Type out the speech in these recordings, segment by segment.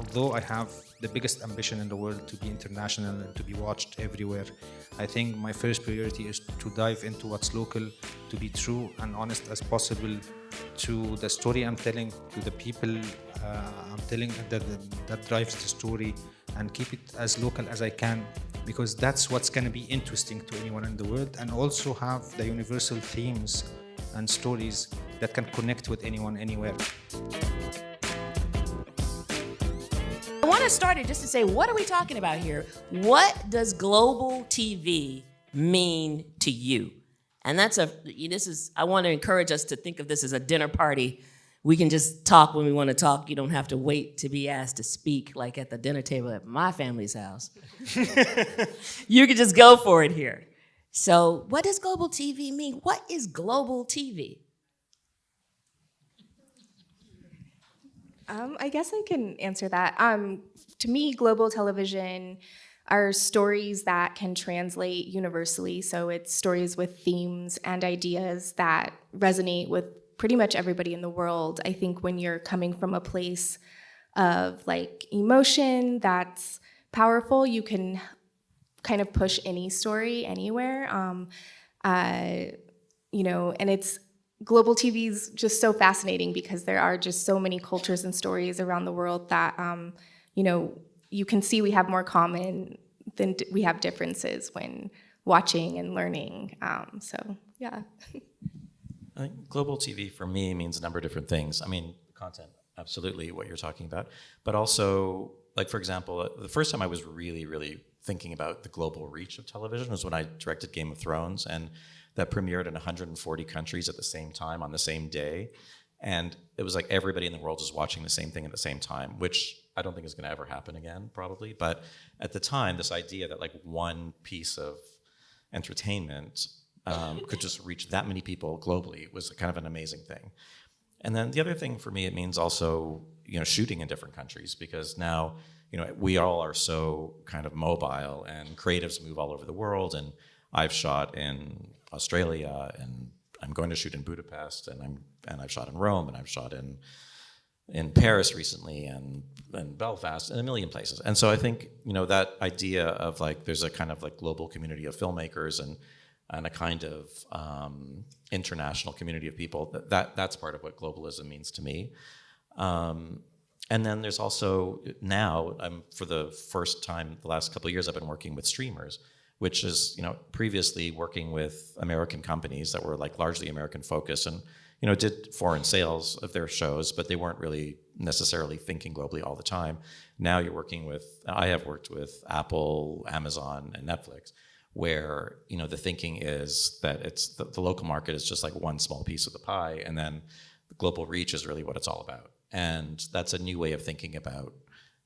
although I have the biggest ambition in the world to be international and to be watched everywhere, I think my first priority is to dive into what's local, to be true and honest as possible to the story I'm telling, to the people I'm telling that drives the story, and keep it as local as I can, because that's what's going to be interesting to anyone in the world, and also have the universal themes and stories that can connect with anyone anywhere. I want to start it just to say, what are we talking about here? What does global TV mean to you? And I want to encourage us to think of this as a dinner party. We can just talk when we want to talk. You don't have to wait to be asked to speak like at the dinner table at my family's house. You can just go for it here. So what does global TV mean? What is global TV? I guess I can answer that. To me, global television are stories that can translate universally. So it's stories with themes and ideas that resonate with pretty much everybody in the world. I think when you're coming from a place of like emotion that's powerful, you can kind of push any story anywhere. And it's global TV is just so fascinating because there are just so many cultures and stories around the world that, you can see we have more common than we have differences when watching and learning. Yeah. I think global TV for me means a number of different things. I mean, content, absolutely what you're talking about, but also, like, for example, the first time I was really, really thinking about the global reach of television was when I directed Game of Thrones, and that premiered in 140 countries at the same time on the same day. And it was like everybody in the world is watching the same thing at the same time, which I don't think is going to ever happen again, probably. But at the time, this idea that like one piece of entertainment could just reach that many people globally was kind of an amazing thing. And then the other thing for me, it means also, shooting in different countries, because now, we all are so kind of mobile and creatives move all over the world. And I've shot in Australia, and I'm going to shoot in Budapest, and I've shot in Rome, and I've shot in Paris recently, and Belfast, and a million places. And so I think, that idea of like there's a kind of like global community of filmmakers and a kind of international community of people, that's part of what globalism means to me. And then there's also now, for the first time the last couple of years, I've been working with streamers, which is, previously working with American companies that were like largely American focused and, did foreign sales of their shows, but they weren't really necessarily thinking globally all the time. Now I have worked with Apple, Amazon, and Netflix, where, the thinking is that it's the local market is just like one small piece of the pie, and then the global reach is really what it's all about. And that's a new way of thinking about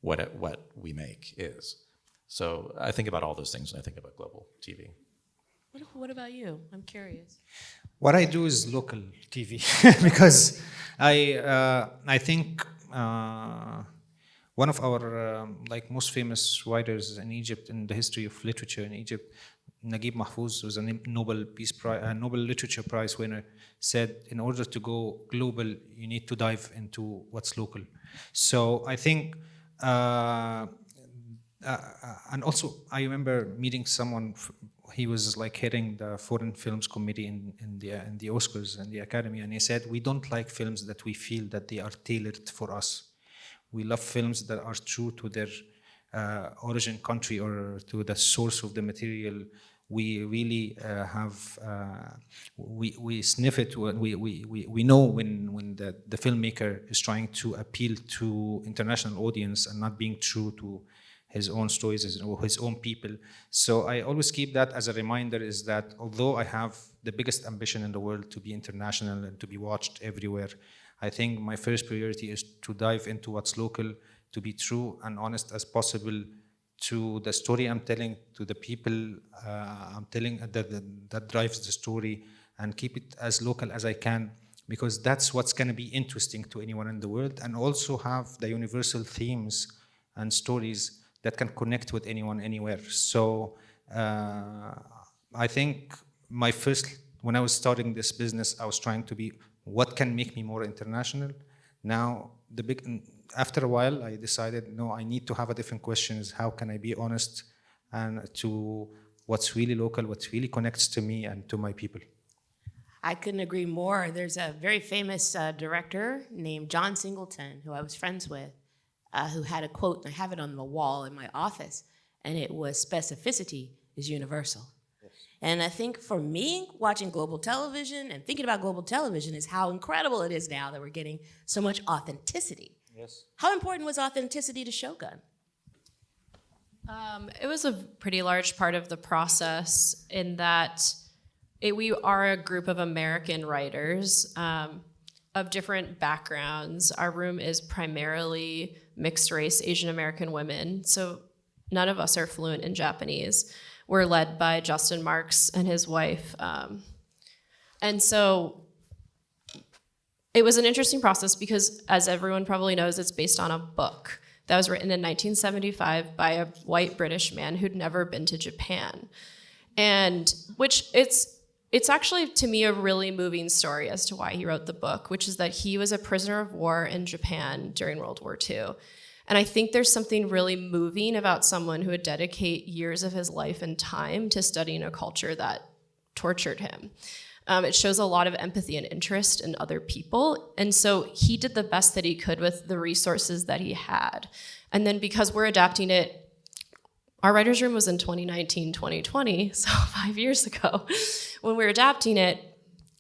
what we make is. So I think about all those things when I think about global TV. What about you? I'm curious. What I do is local TV because I think one of our most famous writers in Egypt, in the history of literature in Egypt, Naguib Mahfouz, was a Nobel Literature Prize winner, said in order to go global, you need to dive into what's local. So I think, and also I remember meeting someone. He was like heading the Foreign Films Committee in the Oscars and the Academy, and he said, we don't like films that we feel that they are tailored for us. We love films that are true to their origin country or to the source of the material. We really we sniff it. We know when the filmmaker is trying to appeal to international audience and not being true to his own stories or his own people. So I always keep that as a reminder, is that although I have the biggest ambition in the world to be international and to be watched everywhere, I think my first priority is to dive into what's local, to be true and honest as possible to the story I'm telling, to the people I'm telling that drives the story, and keep it as local as I can, because that's what's going to be interesting to anyone in the world, and also have the universal themes and stories that can connect with anyone anywhere. So I think when I was starting this business, I was trying to be, what can make me more international? Now, after a while, I decided, no, I need to have a different questions. How can I be honest and to what's really local, what really connects to me and to my people? I couldn't agree more. There's a very famous director named John Singleton, who I was friends with, who had a quote, and I have it on the wall in my office, and it was, "Specificity is universal." Yes. And I think for me, watching global television and thinking about global television is how incredible it is now that we're getting so much authenticity. Yes. How important was authenticity to Shōgun? It was a pretty large part of the process in that we are a group of American writers of different backgrounds. Our room is primarily mixed race Asian American women, so none of us are fluent in Japanese. We're led by Justin Marks and his wife. And so it was an interesting process because, as everyone probably knows, it's based on a book that was written in 1975 by a white British man who'd never been to Japan. And which it's actually, to me, a really moving story as to why he wrote the book, which is that he was a prisoner of war in Japan during World War II. And I think there's something really moving about someone who would dedicate years of his life and time to studying a culture that tortured him. It shows a lot of empathy and interest in other people. And so he did the best that he could with the resources that he had. And then because we're adapting it, our writer's room was in 2019, 2020, so 5 years ago. When we're adapting it,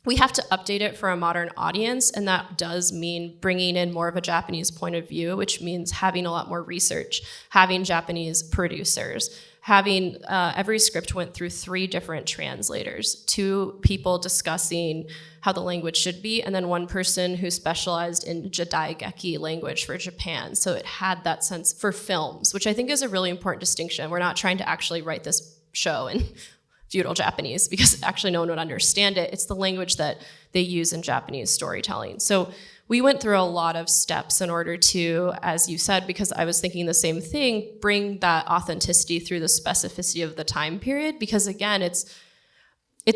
we have to update it for a modern audience, and that does mean bringing in more of a Japanese point of view, which means having a lot more research, having Japanese producers, having every script went through 3 different translators, 2 people discussing how the language should be, and then 1 person who specialized in Jadaigeki language for Japan. So it had that sense for films, which I think is a really important distinction. We're not trying to actually write this show in feudal Japanese because actually no one would understand it. It's the language that they use in Japanese storytelling. So we went through a lot of steps in order to, as you said, because I was thinking the same thing, bring that authenticity through the specificity of the time period. Because again, it's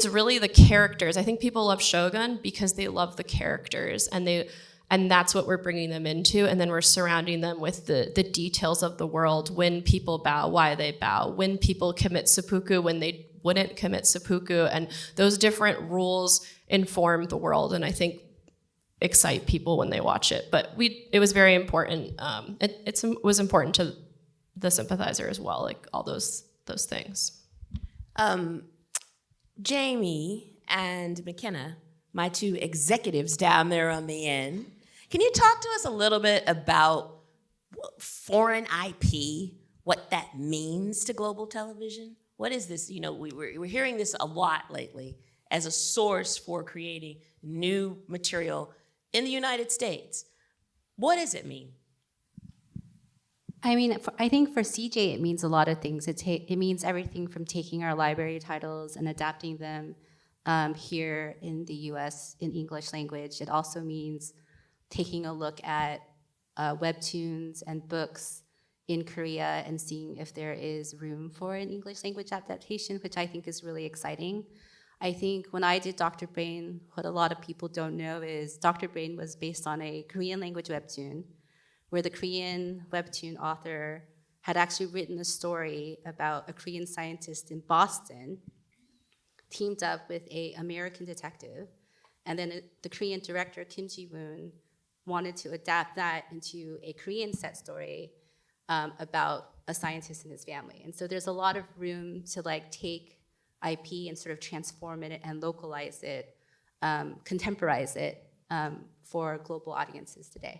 really the characters. I think people love Shōgun because they love the characters, and that's what we're bringing them into. And then we're surrounding them with the details of the world, when people bow, why they bow, when people commit seppuku, when they wouldn't commit seppuku, and those different rules inform the world, and I think excite people when they watch it. But it was very important. It was important to the Sympathizer as well, like all those things. Jamie and McKenna, my 2 executives down there on the end, can you talk to us a little bit about foreign IP, what that means to global television? What is this? You know, we're hearing this a lot lately as a source for creating new material in the United States. What does it mean? I mean, I think for CJ, it means a lot of things. It means everything from taking our library titles and adapting them here in the US in English language. It also means taking a look at webtoons and books in Korea and seeing if there is room for an English language adaptation, which I think is really exciting. I think when I did Dr. Brain, what a lot of people don't know is Dr. Brain was based on a Korean language webtoon, where the Korean webtoon author had actually written a story about a Korean scientist in Boston teamed up with an American detective. And then the Korean director, Kim Ji-woon, wanted to adapt that into a Korean set story about a scientist and his family. And so there's a lot of room to take IP and sort of transform it and localize it, contemporize it for global audiences today.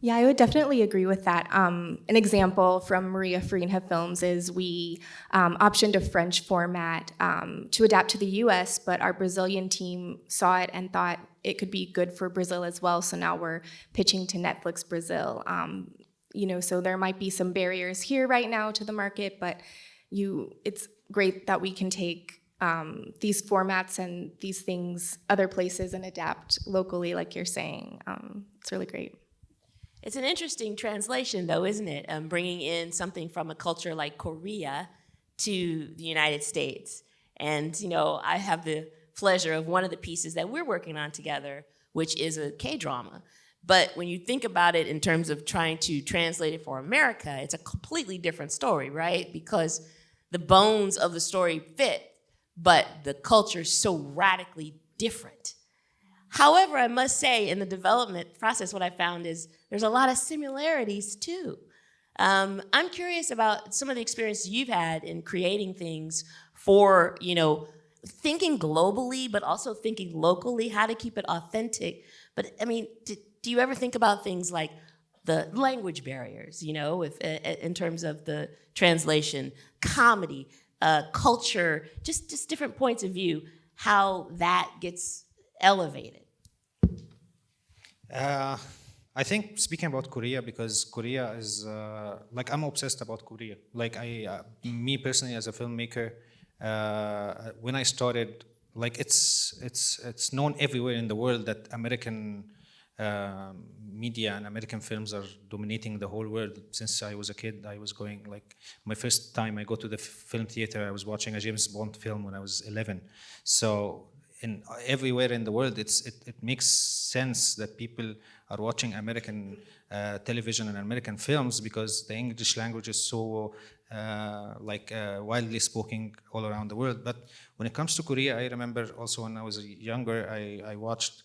Yeah, I would definitely agree with that. An example from Maria Farinha Films is we optioned a French format to adapt to the US, but our Brazilian team saw it and thought it could be good for Brazil as well. So now we're pitching to Netflix Brazil. So there might be some barriers here right now to the market, but it's great that we can take these formats and these things other places and adapt locally, like you're saying. It's really great. It's an interesting translation, though, isn't it? Bringing in something from a culture like Korea to the United States. And, I have the pleasure of one of the pieces that we're working on together, which is a K-drama But when you think about it in terms of trying to translate it for America, it's a completely different story, right? Because the bones of the story fit, but the culture is so radically different. However, I must say, in the development process, what I found is there's a lot of similarities too. I'm curious about some of the experiences you've had in creating things for, thinking globally, but also thinking locally, how to keep it authentic. But I mean, do you ever think about things like the language barriers, in terms of the translation, comedy, culture, just different points of view, how that gets elevated? I think speaking about Korea, because Korea is I'm obsessed about Korea. Me personally as a filmmaker, when I started, it's known everywhere in the world that American media and American films are dominating the whole world. Since I was a kid, I was going, my first time I go to the film theater, I was watching a James Bond film when I was 11. So everywhere in the world, it makes sense that people are watching American television and American films, because the English language is so widely spoken all around the world. But when it comes to Korea, I remember also when I was younger, I watched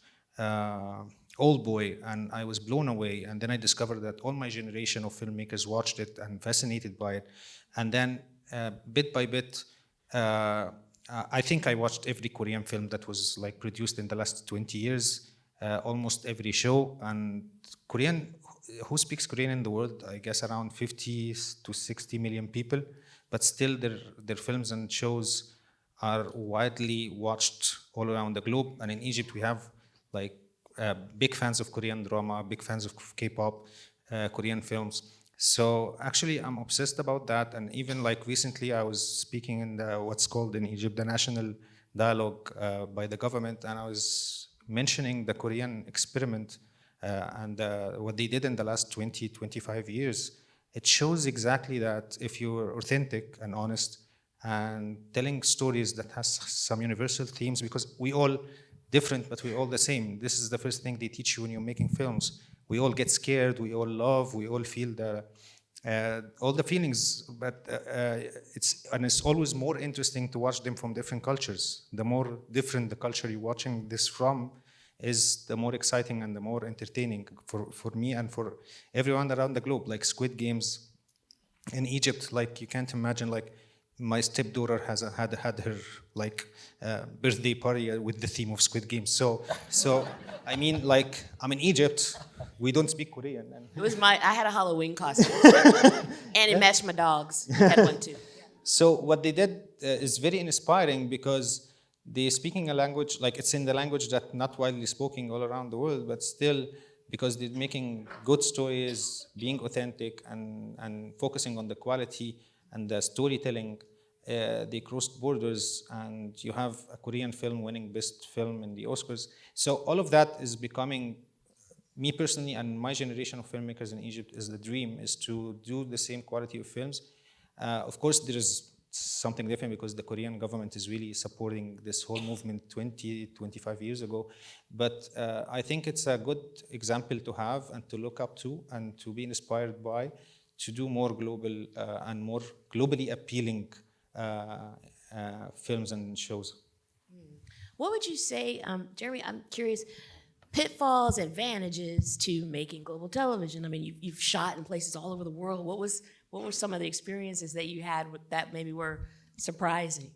Old Boy, and I was blown away. And then I discovered that all my generation of filmmakers watched it and fascinated by it. And then bit by bit, I think I watched every Korean film that was produced in the last 20 years, almost every show. And who speaks Korean in the world? I guess around 50 to 60 million people. But still their films and shows are widely watched all around the globe. And in Egypt, we have big fans of Korean drama, big fans of K-pop, Korean films. So actually, I'm obsessed about that. And even recently, I was speaking in what's called in Egypt the National Dialogue by the government, and I was mentioning the Korean experiment and what they did in the last 20, 25 years. It shows exactly that if you're authentic and honest and telling stories that has some universal themes, because we all different, but we're all the same. This is the first thing they teach you when you're making films. We all get scared, we all love, we all feel all the feelings, but it's always more interesting to watch them from different cultures. The more different the culture you're watching this from is the more exciting and the more entertaining for me and for everyone around the globe. Like Squid Games in Egypt, you can't imagine, my stepdaughter had her birthday party with the theme of Squid Games. So I mean, I'm in Egypt, we don't speak Korean. And It was I had a Halloween costume, and it matched my dogs. I had one too. So what they did is very inspiring, because they're speaking a language, it's in the language that not widely spoken all around the world, but still, because they're making good stories, being authentic, and focusing on the quality and the storytelling, they crossed borders, and you have a Korean film winning best film in the Oscars. So all of that is becoming, me personally and my generation of filmmakers in Egypt, is the dream, is to do the same quality of films. Of course, there is something different, because the Korean government is really supporting this whole movement 20, 25 years ago. But I think it's a good example to have and to look up to and to be inspired by, to do more global and more globally appealing films and shows. What would you say, Jeremy, I'm curious, pitfalls, advantages to making global television? I mean, you've shot in places all over the world. What were some of the experiences that you had that maybe were surprising?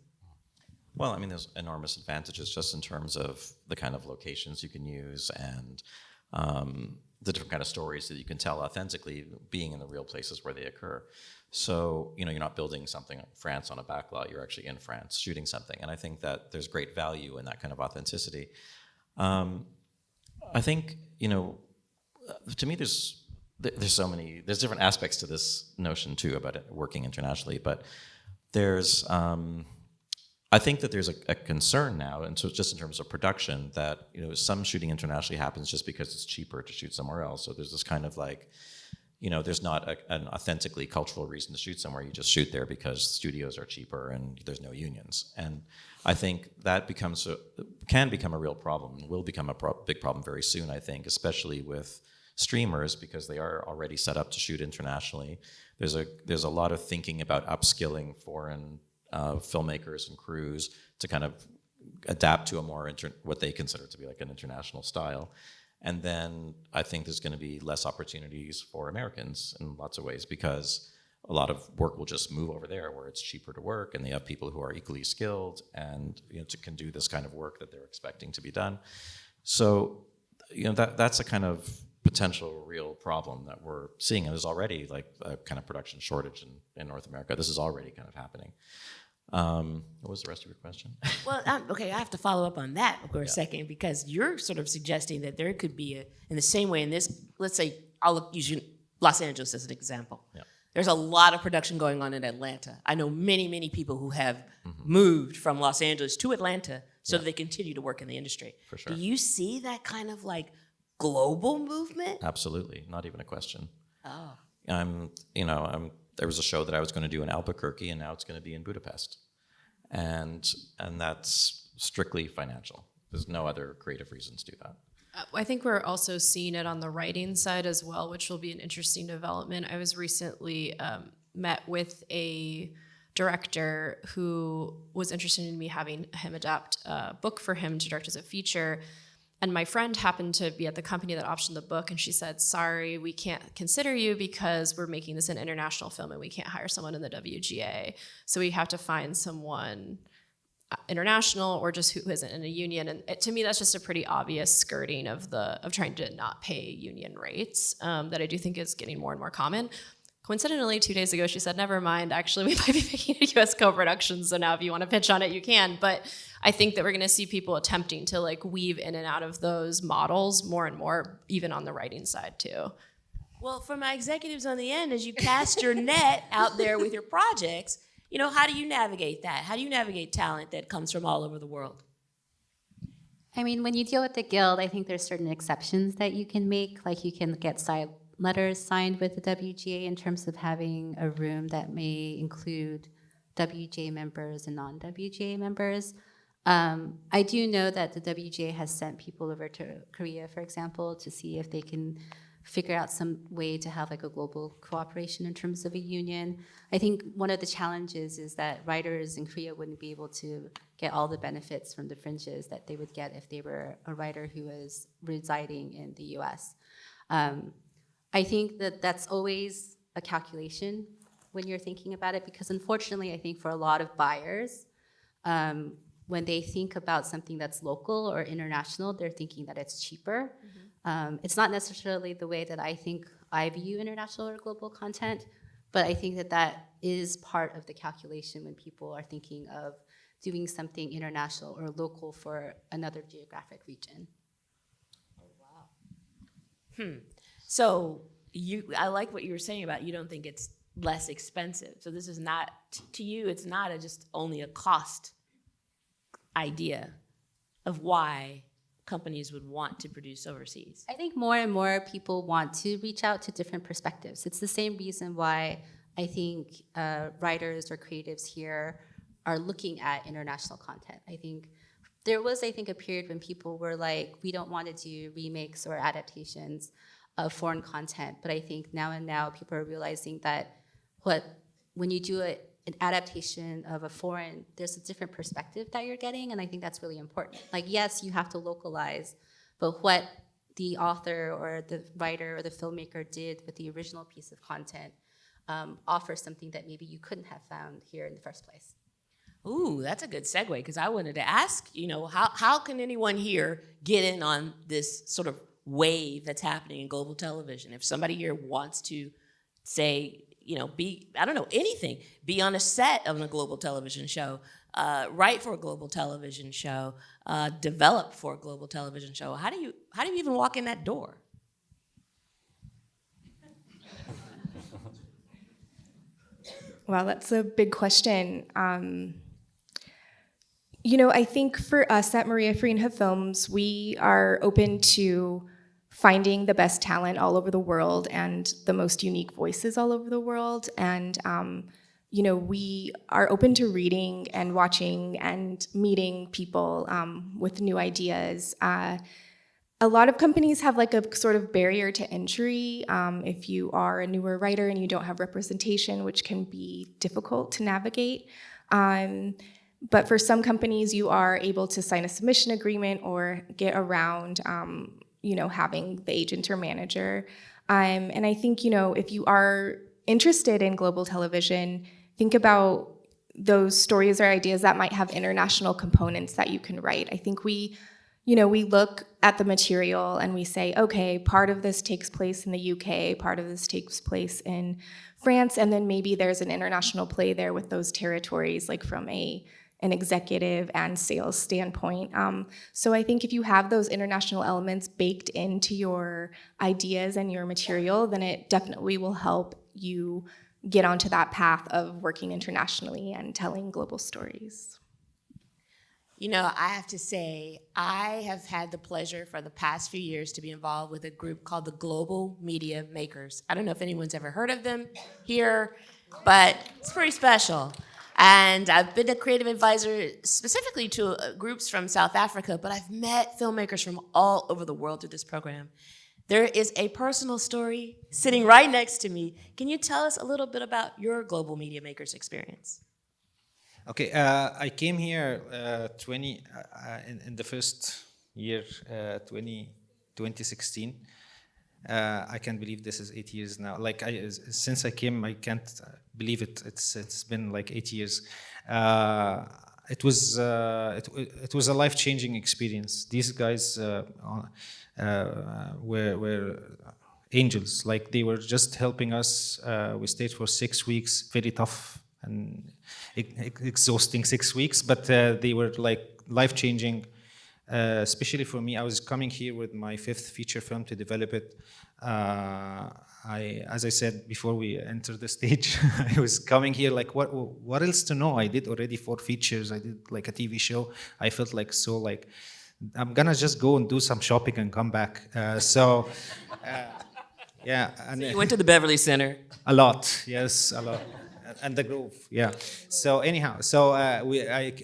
Well, I mean, there's enormous advantages just in terms of the kind of locations you can use and the different kind of stories that you can tell authentically, being in the real places where they occur. So, you're not building something in France on a backlot, you're actually in France shooting something. And I think that there's great value in that kind of authenticity. I think, to me, there's different aspects to this notion too about it working internationally, but I think that there's a concern now, and so just in terms of production, that some shooting internationally happens just because it's cheaper to shoot somewhere else. So there's this kind of there's not an authentically cultural reason to shoot somewhere. You just shoot there because studios are cheaper and there's no unions. And I think that can become a real problem, and will become a big problem very soon, I think, especially with streamers because they are already set up to shoot internationally. There's a lot of thinking about upskilling foreign filmmakers and crews to kind of adapt to a more what they consider to be like an international style. And then I think there's going to be less opportunities for Americans in lots of ways because a lot of work will just move over there where it's cheaper to work, and they have people who are equally skilled and can do this kind of work that they're expecting to be done. So that's a kind of potential real problem that we're seeing. And there's already like a kind of production shortage in North America. This is already kind of happening. What was the rest of your question? Well, okay, I have to follow up on that for a second, because you're sort of suggesting that there could be in the same way in this, let's say, I'll use Los Angeles as an example. Yeah. There's a lot of production going on in Atlanta. I know many, many people who have moved from Los Angeles to Atlanta so that they continue to work in the industry. For sure. Do you see that kind of like global movement? Absolutely, not even a question. Oh. There was a show that I was going to do in Albuquerque, and now it's going to be in Budapest, and that's strictly financial. There's no other creative reason to do that. I think we're also seeing it on the writing side as well, which will be an interesting development. I was recently met with a director who was interested in me having him adapt a book for him to direct as a feature. And my friend happened to be at the company that optioned the book, and she said, sorry, we can't consider you because we're making this an international film and we can't hire someone in the WGA. So we have to find someone international or just who isn't in a union. And to me, that's just a pretty obvious skirting of trying to not pay union rates that I do think is getting more and more common. Coincidentally, 2 days ago, she said, never mind, actually, we might be making a U.S. co-production, so now if you want to pitch on it, you can. But I think that we're going to see people attempting to like weave in and out of those models more and more, even on the writing side, too. Well, for my executives on the end, as you cast your net out there with your projects, how do you navigate that? How do you navigate talent that comes from all over the world? I mean, when you deal with the guild, I think there's certain exceptions that you can make, like you can get letters signed with the WGA in terms of having a room that may include WGA members and non-WGA members. I do know that the WGA has sent people over to Korea, for example, to see if they can figure out some way to have like a global cooperation in terms of a union. I think one of the challenges is that writers in Korea wouldn't be able to get all the benefits from the fringes that they would get if they were a writer who was residing in the US. I think that that's always a calculation when you're thinking about it, because unfortunately, I think for a lot of buyers, when they think about something that's local or international, they're thinking that it's cheaper. It's not necessarily the way that I think I view international or global content, but I think that that is part of the calculation when people are thinking of doing something international or local for another geographic region. Oh, wow. So I like what you were saying about you don't think it's less expensive. So this is not, to you, it's not just only a cost idea of why companies would want to produce overseas. I think more and more people want to reach out to different perspectives. It's the same reason why I think writers or creatives here are looking at international content. I think there was, a period when people were like, we don't want to do remakes or adaptations of foreign content. But I think now people are realizing that when you do an adaptation of a foreign, there's a different perspective that you're getting, and I think that's really important. Like, yes, you have to localize, but what the author or the writer or the filmmaker did with the original piece of content offers something that maybe you couldn't have found here in the first place. Ooh, that's a good segue, because I wanted to ask, how can anyone here get in on this sort of wave that's happening in global television? If somebody here wants to say, be on a set of a global television show, write for a global television show, develop for a global television show, how do you even walk in that door? Wow, that's a big question. I think for us at Maria Farinha Films, we are open to finding the best talent all over the world and the most unique voices all over the world. And, we are open to reading and watching and meeting people with new ideas. A a lot of companies have like a sort of barrier to entry if you are a newer writer and you don't have representation, which can be difficult to navigate. But for some companies, you are able to sign a submission agreement or get around, having the agent or manager. And I think, if you are interested in global television, think about those stories or ideas that might have international components that you can write. I think we look at the material and we say, okay, part of this takes place in the UK, part of this takes place in France, and then maybe there's an international play there with those territories, like from an executive and sales standpoint. So I think if you have those international elements baked into your ideas and your material, then it definitely will help you get onto that path of working internationally and telling global stories. I have to say, I have had the pleasure for the past few years to be involved with a group called the Global Media Makers. I don't know if anyone's ever heard of them here, but it's pretty special. And I've been a creative advisor specifically to groups from South Africa, but I've met filmmakers from all over the world through this program. There is a personal story sitting right next to me. Can you tell us a little bit about your Global Media Makers experience? Okay, I came here in the first year, 2016. I can't believe this is 8 years now. Since I came, I can't believe it. It's been like 8 years. It was a life-changing experience. These guys were angels. Like, they were just helping us. We stayed for 6 weeks, very tough and exhausting 6 weeks, but they were like life-changing. Especially for me, I was coming here with my 5th feature film to develop it. As I said before we entered the stage, I was coming here like, what else to know? I did already 4 features. I did like a TV show. I felt like I'm gonna just go and do some shopping and come back. Yeah. So you went to the Beverly Center. A lot, yes, a lot. And the Grove, yeah. So anyhow,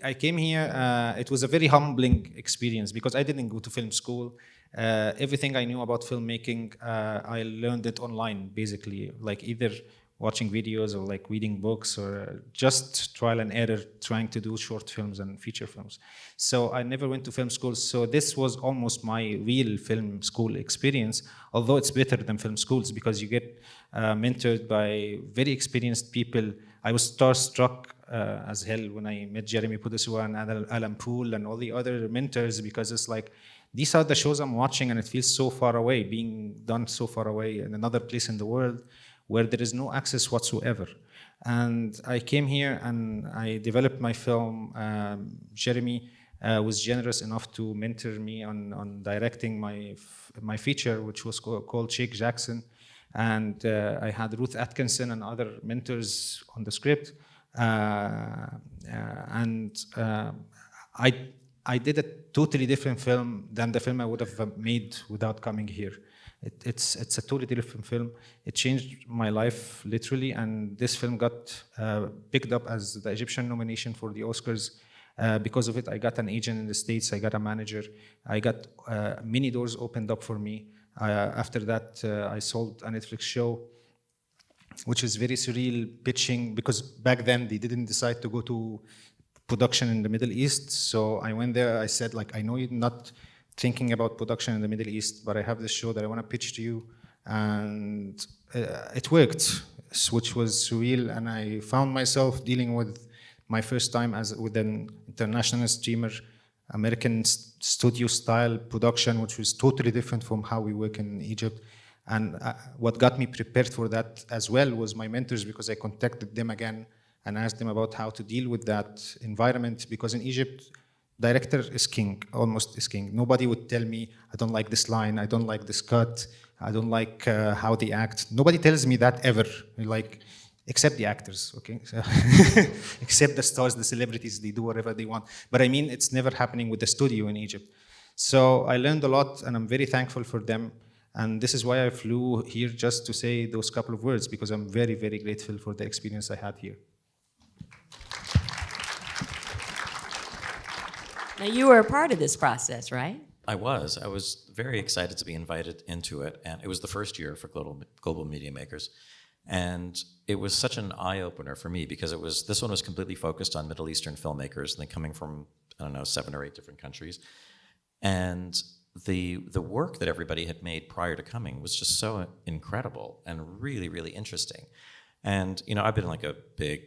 I came here. It was a very humbling experience because I didn't go to film school. Everything I knew about filmmaking, I learned it online, basically, like either watching videos or like reading books or just trial and error trying to do short films and feature films. So I never went to film school. So this was almost my real film school experience, although it's better than film schools because you get mentored by very experienced people. I was starstruck as hell when I met Jeremy Podeswa and Alan Poole and all the other mentors because it's like, these are the shows I'm watching and it feels so far away, being done so far away in another place in the world where there is no access whatsoever. And I came here and I developed my film. Jeremy was generous enough to mentor me on directing my feature, which was called Shake Jackson. And I had Ruth Atkinson and other mentors on the script. I did a totally different film than the film I would have made without coming here. It's a totally different film. It changed my life literally, and this film got picked up as the Egyptian nomination for the Oscars. Because of it, I got an agent in the States, I got a manager, I got many doors opened up for me. After that, I sold a Netflix show, which is very surreal pitching, because back then they didn't decide to go to production in the Middle East. So I went there, I said, like, I know you're not thinking about production in the Middle East, but I have this show that I want to pitch to you. And it worked, which was surreal. And I found myself dealing with my first time with an international streamer, American studio style production, which was totally different from how we work in Egypt. And what got me prepared for that as well was my mentors, because I contacted them again and asked them about how to deal with that environment. Because in Egypt, director is king, almost is king. Nobody would tell me, I don't like this line, I don't like this cut, I don't like how they act. Nobody tells me that ever, like, except the actors, okay? So except the stars, the celebrities, they do whatever they want. But I mean, it's never happening with the studio in Egypt. So I learned a lot, and I'm very thankful for them. And this is why I flew here, just to say those couple of words, because I'm very, very grateful for the experience I had here. Now, you were a part of this process, right? I was very excited to be invited into it, and it was the first year for global media makers, and it was such an eye opener for me because this one was completely focused on Middle Eastern filmmakers, and they coming from 7 or 8 different countries, and the work that everybody had made prior to coming was just so incredible and really, really interesting. And I've been like a big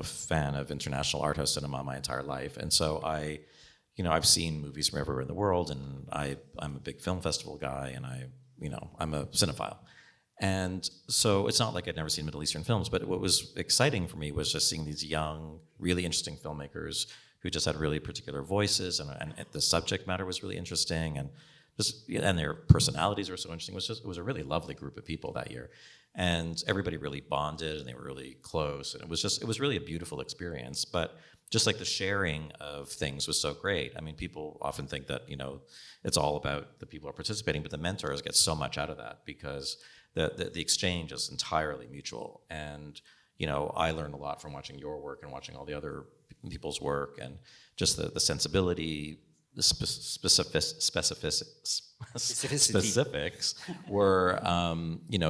fan of international art house cinema my entire life, and so I've seen movies from everywhere in the world, and I'm a big film festival guy, and I'm a cinephile. And so it's not like I'd never seen Middle Eastern films, but what was exciting for me was just seeing these young, really interesting filmmakers who just had really particular voices, and the subject matter was really interesting, and their personalities were so interesting. It was a really lovely group of people that year, and everybody really bonded, and they were really close, and it was really a beautiful experience. But just like the sharing of things was so great. I mean, people often think that it's all about the people who are participating, but the mentors get so much out of that because the exchange is entirely mutual. And I learned a lot from watching your work and watching all the other people's work, and just the sensibility, the specifics were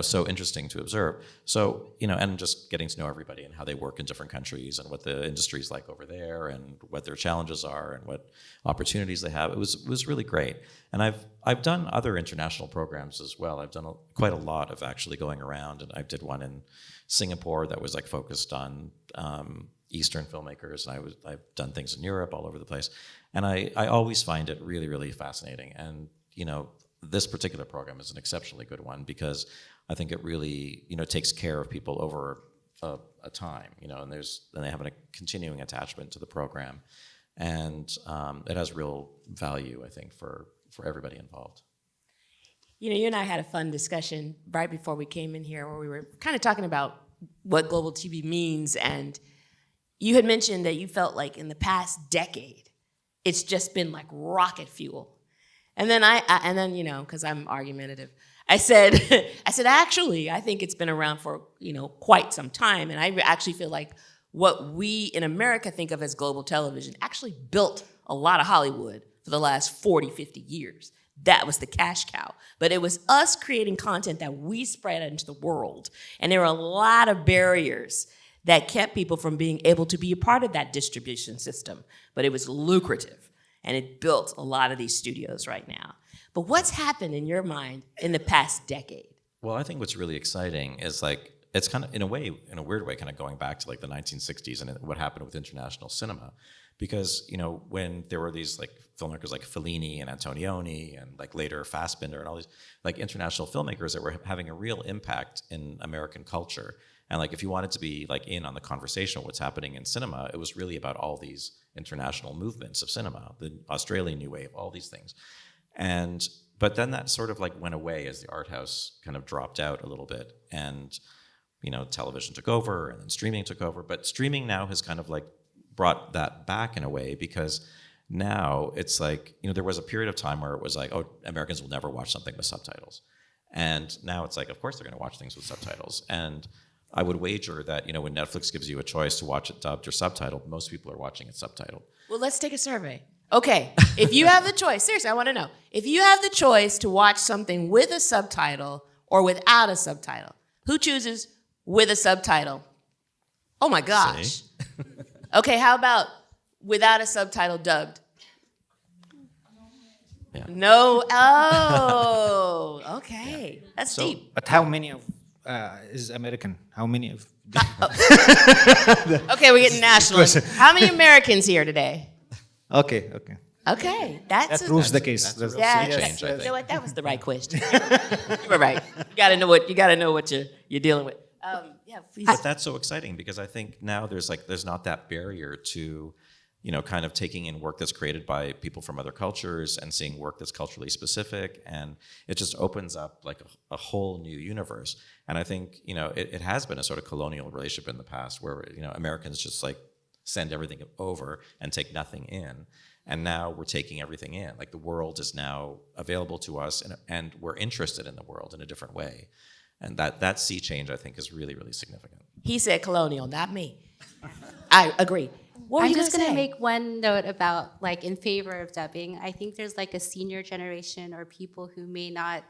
so interesting to observe. So and just getting to know everybody and how they work in different countries and what the industry's like over there and what their challenges are and what opportunities they have. It was really great. And I've done other international programs as well. I've done quite a lot of actually going around, and I did one in Singapore that was like focused on Eastern filmmakers, and I've done things in Europe, all over the place, and I always find it really, really fascinating. And this particular program is an exceptionally good one because I think it really takes care of people over a time, and they have a continuing attachment to the program, and it has real value, I think, for everybody involved. You and I had a fun discussion right before we came in here where we were kind of talking about what global TV means, and you had mentioned that you felt like in the past decade, it's just been like rocket fuel. And then because I'm argumentative, I said, actually, I think it's been around for, quite some time. And I actually feel like what we in America think of as global television actually built a lot of Hollywood for the last 40, 50 years. That was the cash cow. But it was us creating content that we spread into the world. And there were a lot of barriers that kept people from being able to be a part of that distribution system. But it was lucrative, and it built a lot of these studios right now. But what's happened in your mind in the past decade? Well, I think what's really exciting is like, it's kind of, in a weird way, kind of going back to like the 1960s and what happened with international cinema. Because, when there were these like filmmakers like Fellini and Antonioni and like later Fassbinder and all these like international filmmakers that were having a real impact in American culture. And like, if you wanted to be like in on the conversation of what's happening in cinema, it was really about all these international movements of cinema, the Australian New Wave, all these things. But then that sort of like went away as the art house kind of dropped out a little bit, and television took over, and then streaming took over. But streaming now has kind of like brought that back in a way, because now it's like, there was a period of time where it was like, oh, Americans will never watch something with subtitles. And now it's like, of course they're going to watch things with subtitles. And I would wager that, when Netflix gives you a choice to watch it dubbed or subtitled, most people are watching it subtitled. Well, let's take a survey. Okay, if you have the choice, seriously, I want to know. If you have the choice to watch something with a subtitle or without a subtitle, who chooses with a subtitle? Oh my gosh. Okay, how about without a subtitle dubbed? Yeah. No. Oh, okay. That's deep. But how many of is American? How many of? Okay, we're getting national. How many Americans here today? Okay. Okay, That proves the case. That's a Yeah, sea change, I you think. know what? That was the right question. You were right. You got to know what you're dealing with. Yeah, please. But that's so exciting, because I think now there's not that barrier to, kind of taking in work that's created by people from other cultures and seeing work that's culturally specific, and it just opens up like a whole new universe. And I think, it has been a sort of colonial relationship in the past where, Americans just like send everything over and take nothing in. And now we're taking everything in. Like, the world is now available to us, and we're interested in the world in a different way. And that sea change, I think, is really, really significant. He said colonial, not me. I agree. What were I'm you just gonna gonna say? make one note about like in favor of dubbing. I think there's like a senior generation or people who may not,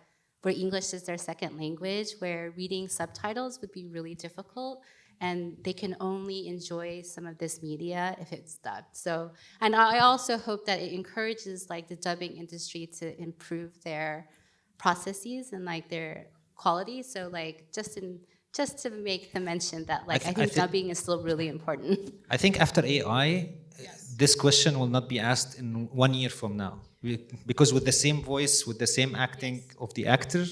where English is their second language, where reading subtitles would be really difficult, and they can only enjoy some of this media if it's dubbed. So, and I also hope that it encourages like the dubbing industry to improve their processes and like their quality. So like just to make the mention that like I think dubbing is still really important. I think after AI, this question will not be asked in 1 year from now. Because with the same voice, with the same acting of the actor,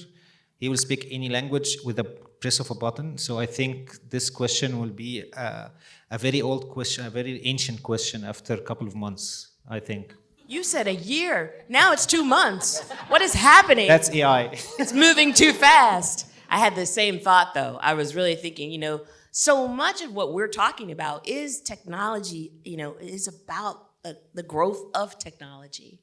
he will speak any language with a press of a button. So I think this question will be a very old question, a very ancient question after a couple of months, I think. You said a year. Now it's 2 months. What is happening? That's AI. It's moving too fast. I had the same thought, though. I was really thinking, so much of what we're talking about is technology, is about the growth of technology.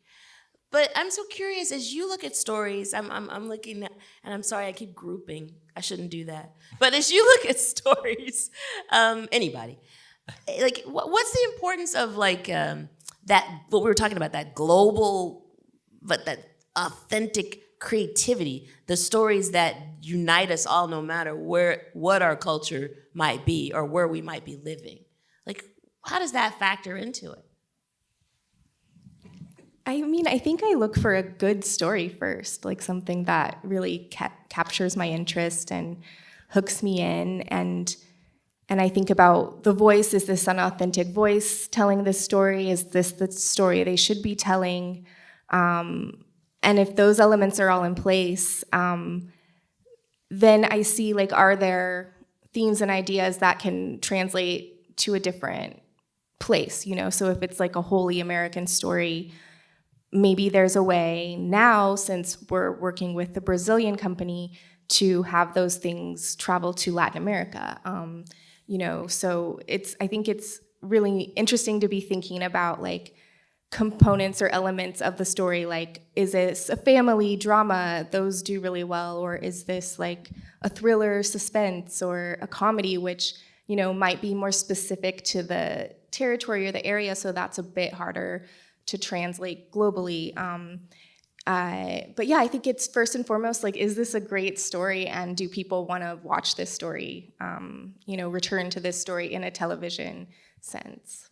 But I'm so curious, as you look at stories, I'm looking at, and I'm sorry, I keep grouping. I shouldn't do that. But as you look at stories, anybody, like, what's the importance of, like, that, what we were talking about, that global, but that authentic creativity, the stories that unite us all no matter what our culture might be or where we might be living? Like, how does that factor into it? I mean, I think I look for a good story first, like something that really captures my interest and hooks me in. And I think about the voice. Is this an authentic voice telling this story? Is this the story they should be telling? And if those elements are all in place, then I see, like, are there themes and ideas that can translate to a different place, So if it's like a wholly American story, maybe there's a way now, since we're working with the Brazilian company, to have those things travel to Latin America. So I think it's really interesting to be thinking about, like, components or elements of the story, like, is this a family drama? Those do really well. Or is this like a thriller, suspense, or a comedy, which, might be more specific to the territory or the area, so that's a bit harder to translate globally. But yeah, I think it's first and foremost, like, is this a great story, and do people want to watch this story, return to this story in a television sense?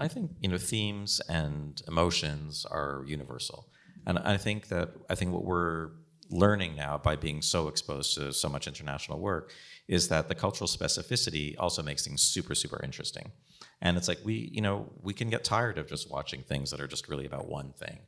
I think themes and emotions are universal, and I think what we're learning now by being so exposed to so much international work is that the cultural specificity also makes things super, super interesting. And it's like we can get tired of just watching things that are just really about one thing.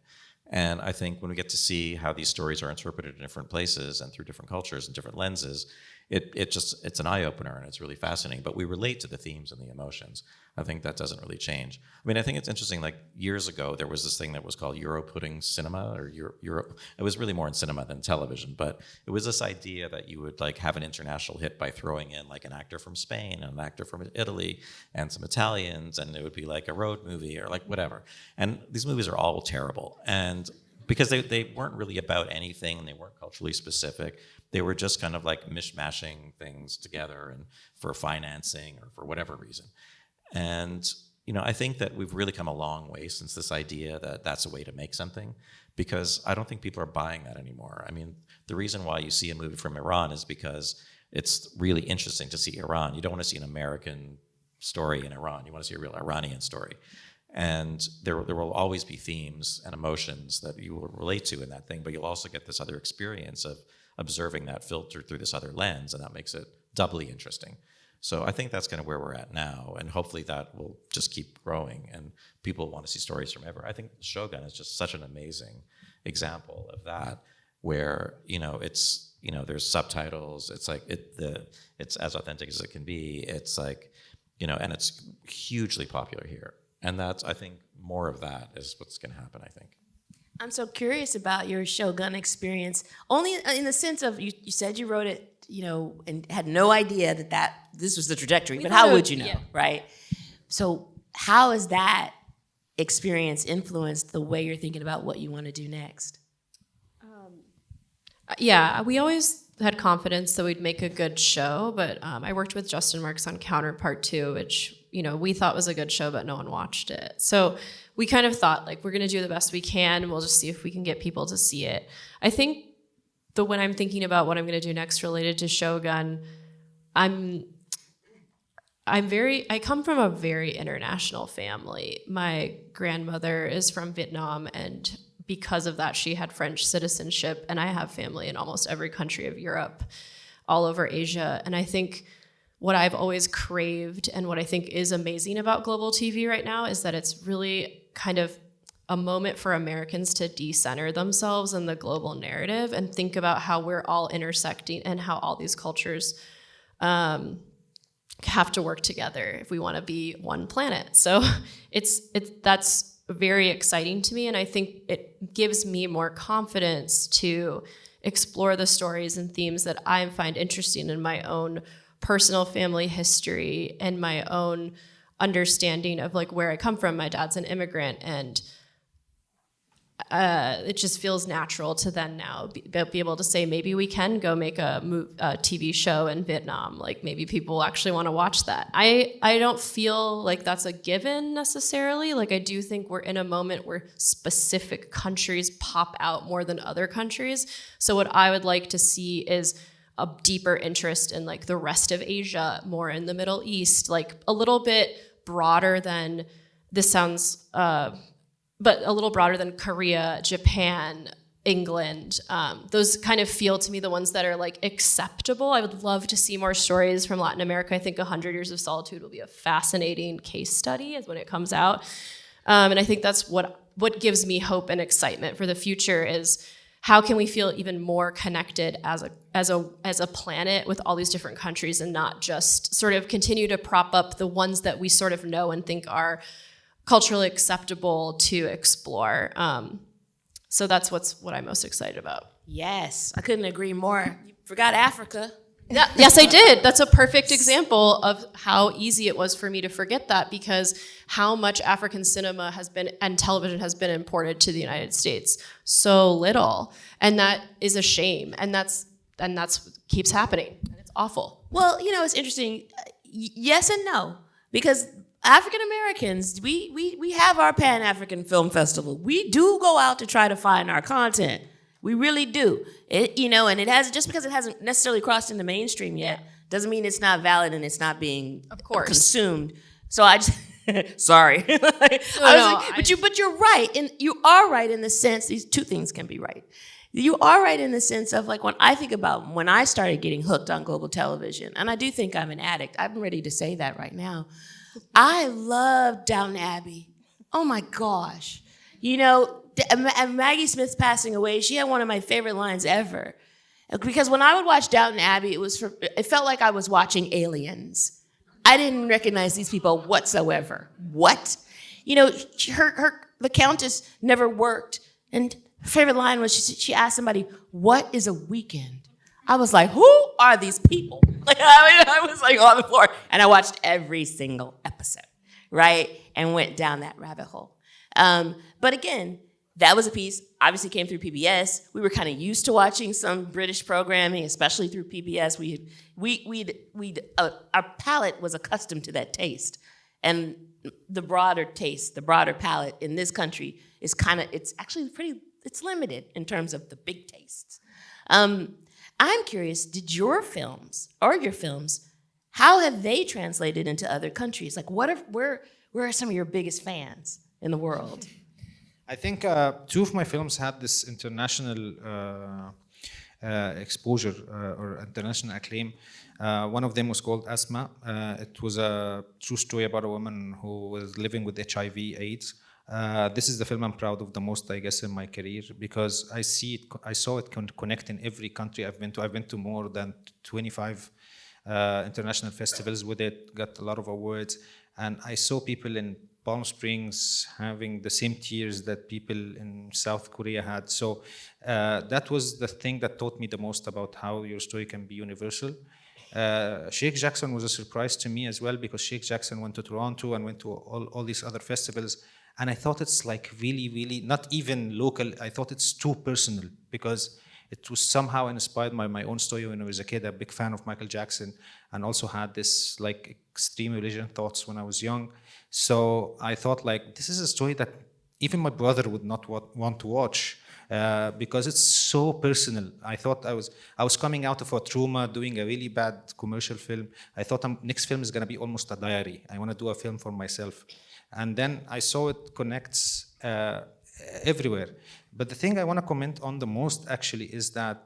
And I think when we get to see how these stories are interpreted in different places and through different cultures and different lenses, it's an eye-opener, and it's really fascinating. But we relate to the themes and the emotions. I think that doesn't really change. I mean, I think it's interesting, like, years ago, there was this thing that was called Euro pudding cinema, or Euro. It was really more in cinema than television, but it was this idea that you would, like, have an international hit by throwing in, like, an actor from Spain and an actor from Italy and some Italians, and it would be like a road movie or like whatever. And these movies are all terrible. And because they weren't really about anything, and they weren't culturally specific. They were just kind of like mishmashing things together and for financing or for whatever reason. And I think that we've really come a long way since this idea that that's a way to make something, because I don't think people are buying that anymore. I mean, the reason why you see a movie from Iran is because it's really interesting to see Iran. You don't want to see an American story in Iran. You want to see a real Iranian story. And there will always be themes and emotions that you will relate to in that thing, but you'll also get this other experience of observing that filtered through this other lens, and that makes it doubly interesting. So I think that's kind of where we're at now, and hopefully that will just keep growing, and people want to see stories from ever. I think Shōgun is just such an amazing example of that, where it's there's subtitles. It's like it's as authentic as it can be. It's like and it's hugely popular here. And that's, I think, more of that is what's going to happen, I think. I'm so curious about your Shōgun experience, only in the sense of you said you wrote it, and had no idea that this was the trajectory, but how would you know, right? So how has that experience influenced the way you're thinking about what you want to do next? Yeah, we always had confidence that we'd make a good show, but I worked with Justin Marks on Counterpart 2, which we thought was a good show, but no one watched it. So we kind of thought, like, we're going to do the best we can. We'll just see if we can get people to see it. I think when I'm thinking about what I'm going to do next related to Shōgun, I come from a very international family. My grandmother is from Vietnam, and because of that, she had French citizenship, and I have family in almost every country of Europe, all over Asia. And I think what I've always craved and what I think is amazing about global TV right now is that it's really kind of a moment for Americans to decenter themselves in the global narrative and think about how we're all intersecting and how all these cultures have to work together if we want to be one planet. So that's very exciting to me, and I think it gives me more confidence to explore the stories and themes that I find interesting in my own personal family history and my own understanding of like where I come from. My dad's an immigrant, and it just feels natural to then now be able to say maybe we can go make a TV show in Vietnam. Like maybe people actually want to watch that. I don't feel like that's a given necessarily. Like I do think we're in a moment where specific countries pop out more than other countries. So what I would like to see is a deeper interest in like the rest of Asia, more in the Middle East, like a little bit broader than this sounds, but a little broader than Korea, Japan, England. Those kind of feel to me the ones that are like acceptable. I would love to see more stories from Latin America. I think 100 Years of Solitude will be a fascinating case study when it comes out. And I think that's what gives me hope and excitement for the future is how can we feel even more connected as a planet with all these different countries and not just sort of continue to prop up the ones that we sort of know and think are culturally acceptable to explore. So that's what I'm most excited about. Yes, I couldn't agree more. You forgot Africa. Yeah, yes, I did. That's a perfect example of how easy it was for me to forget that, because how much African cinema has been and television has been imported to the United States. So little. And that is a shame. And that's what keeps happening. And it's awful. Well, it's interesting. Yes and no, because African Americans, we have our Pan-African Film Festival. We do go out to try to find our content. We really do. And it has, just because it hasn't necessarily crossed into mainstream yet, doesn't mean it's not valid and it's not being consumed. So I just sorry. But you're right, and you are right in the sense these two things can be right. You are right in the sense of like when I think about when I started getting hooked on global television, and I do think I'm an addict. I'm ready to say that right now. I love Downton Abbey. Oh my gosh. And Maggie Smith's passing away, she had one of my favorite lines ever. Because when I would watch Downton Abbey, it felt like I was watching Aliens. I didn't recognize these people whatsoever. What? The Countess never worked. And her favorite line was she asked somebody, "What is a weekend?" I was like, who are these people? I was like on the floor. And I watched every single episode, right? And went down that rabbit hole. But again, that was a piece, obviously came through PBS. We were kind of used to watching some British programming, especially through PBS. Our palate was accustomed to that taste. And the broader taste, the broader palate in this country is it's actually it's limited in terms of the big tastes. I'm curious, did your films, how have they translated into other countries? Like where are some of your biggest fans in the world? I think two of my films had this international exposure or international acclaim. One of them was called Asma. It was a true story about a woman who was living with HIV/AIDS. This is the film I'm proud of the most, I guess, in my career, because I saw it connect in every country I've been to. I've been to more than 25 international festivals with it, got a lot of awards, and I saw people in Palm Springs having the same tears that people in South Korea had. So that was the thing that taught me the most about how your story can be universal. Sheikh Jackson was a surprise to me as well, because Sheikh Jackson went to Toronto and went to all these other festivals. And I thought it's like really, really, not even local. I thought it's too personal, because It was somehow inspired by my own story when I was a kid, a big fan of Michael Jackson, and also had this like extreme religion thoughts when I was young. So I thought like, this is a story that even my brother would not want to watch. Because it's so personal. I thought I was coming out of a trauma, doing a really bad commercial film. I thought next film is gonna be almost a diary. I want to do a film for myself, and then I saw it connects everywhere. But the thing I want to comment on the most actually is that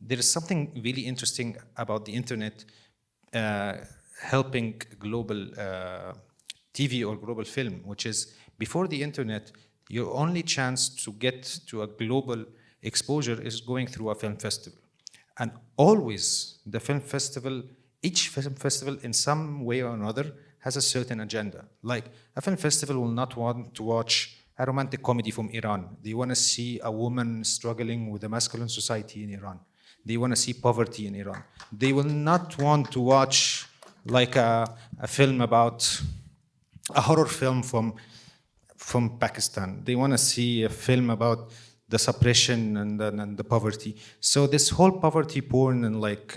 there is something really interesting about the internet helping global TV or global film, which is before the internet, your only chance to get to a global exposure is going through a film festival. And always the film festival, each film festival in some way or another has a certain agenda. Like a film festival will not want to watch a romantic comedy from Iran. They want to see a woman struggling with the masculine society in Iran. They want to see poverty in Iran. They will not want to watch like a film about a horror film from Pakistan. They want to see a film about the suppression and the poverty. So this whole poverty porn and like,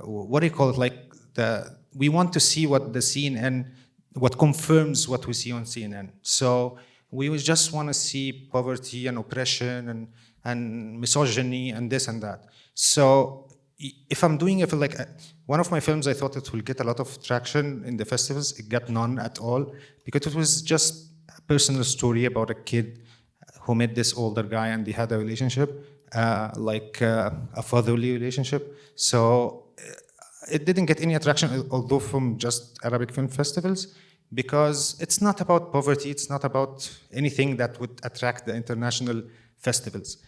what do you call it? Like we want to see what the CNN, what confirms what we see on CNN. So we would just want to see poverty and oppression and misogyny and this and that. So if I'm doing it like one of my films, I thought it will get a lot of traction in the festivals. It got none at all because it was just a personal story about a kid who met this older guy and they had a relationship, like a fatherly relationship. So it didn't get any attraction, although from just Arabic film festivals, because it's not about poverty. It's not about anything that would attract the international festivals.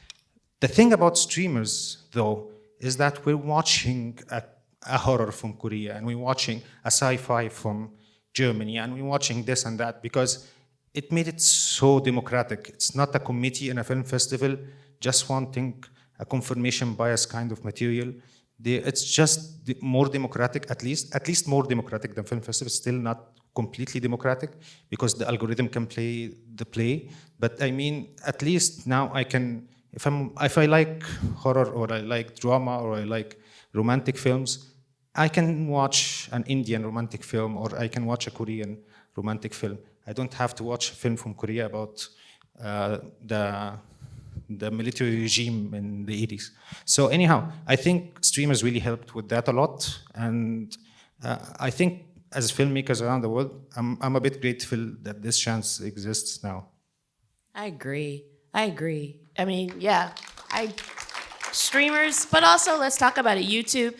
The thing about streamers, though, is that we're watching a horror from Korea, and we're watching a sci-fi from Germany, and we're watching this and that because it made it so democratic. It's not a committee in a film festival just wanting a confirmation bias kind of material. It's just more democratic, at least more democratic than film festivals. Still not completely democratic because the algorithm can play the play. But I mean, at least now I can. If I like horror or I like drama or I like romantic films, I can watch an Indian romantic film or I can watch a Korean romantic film. I don't have to watch a film from Korea about the military regime in the 80s. So anyhow, I think streamers really helped with that a lot. And I think as filmmakers around the world, I'm a bit grateful that this chance exists now. I agree. I mean, yeah, streamers, but also let's talk about it. YouTube.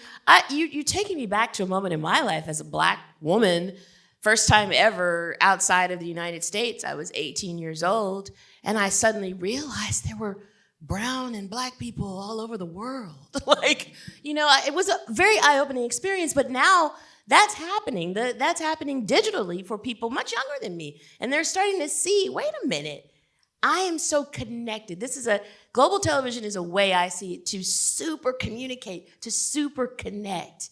You're taking me back to a moment in my life as a Black woman. First time ever outside of the United States. I was 18 years old, and I suddenly realized there were brown and Black people all over the world. Like, you know, it was a very eye-opening experience. But now that's happening. That's happening digitally for people much younger than me, and they're starting to see. Wait a minute. I am so connected. Global television is a way I see it to super communicate, to super connect.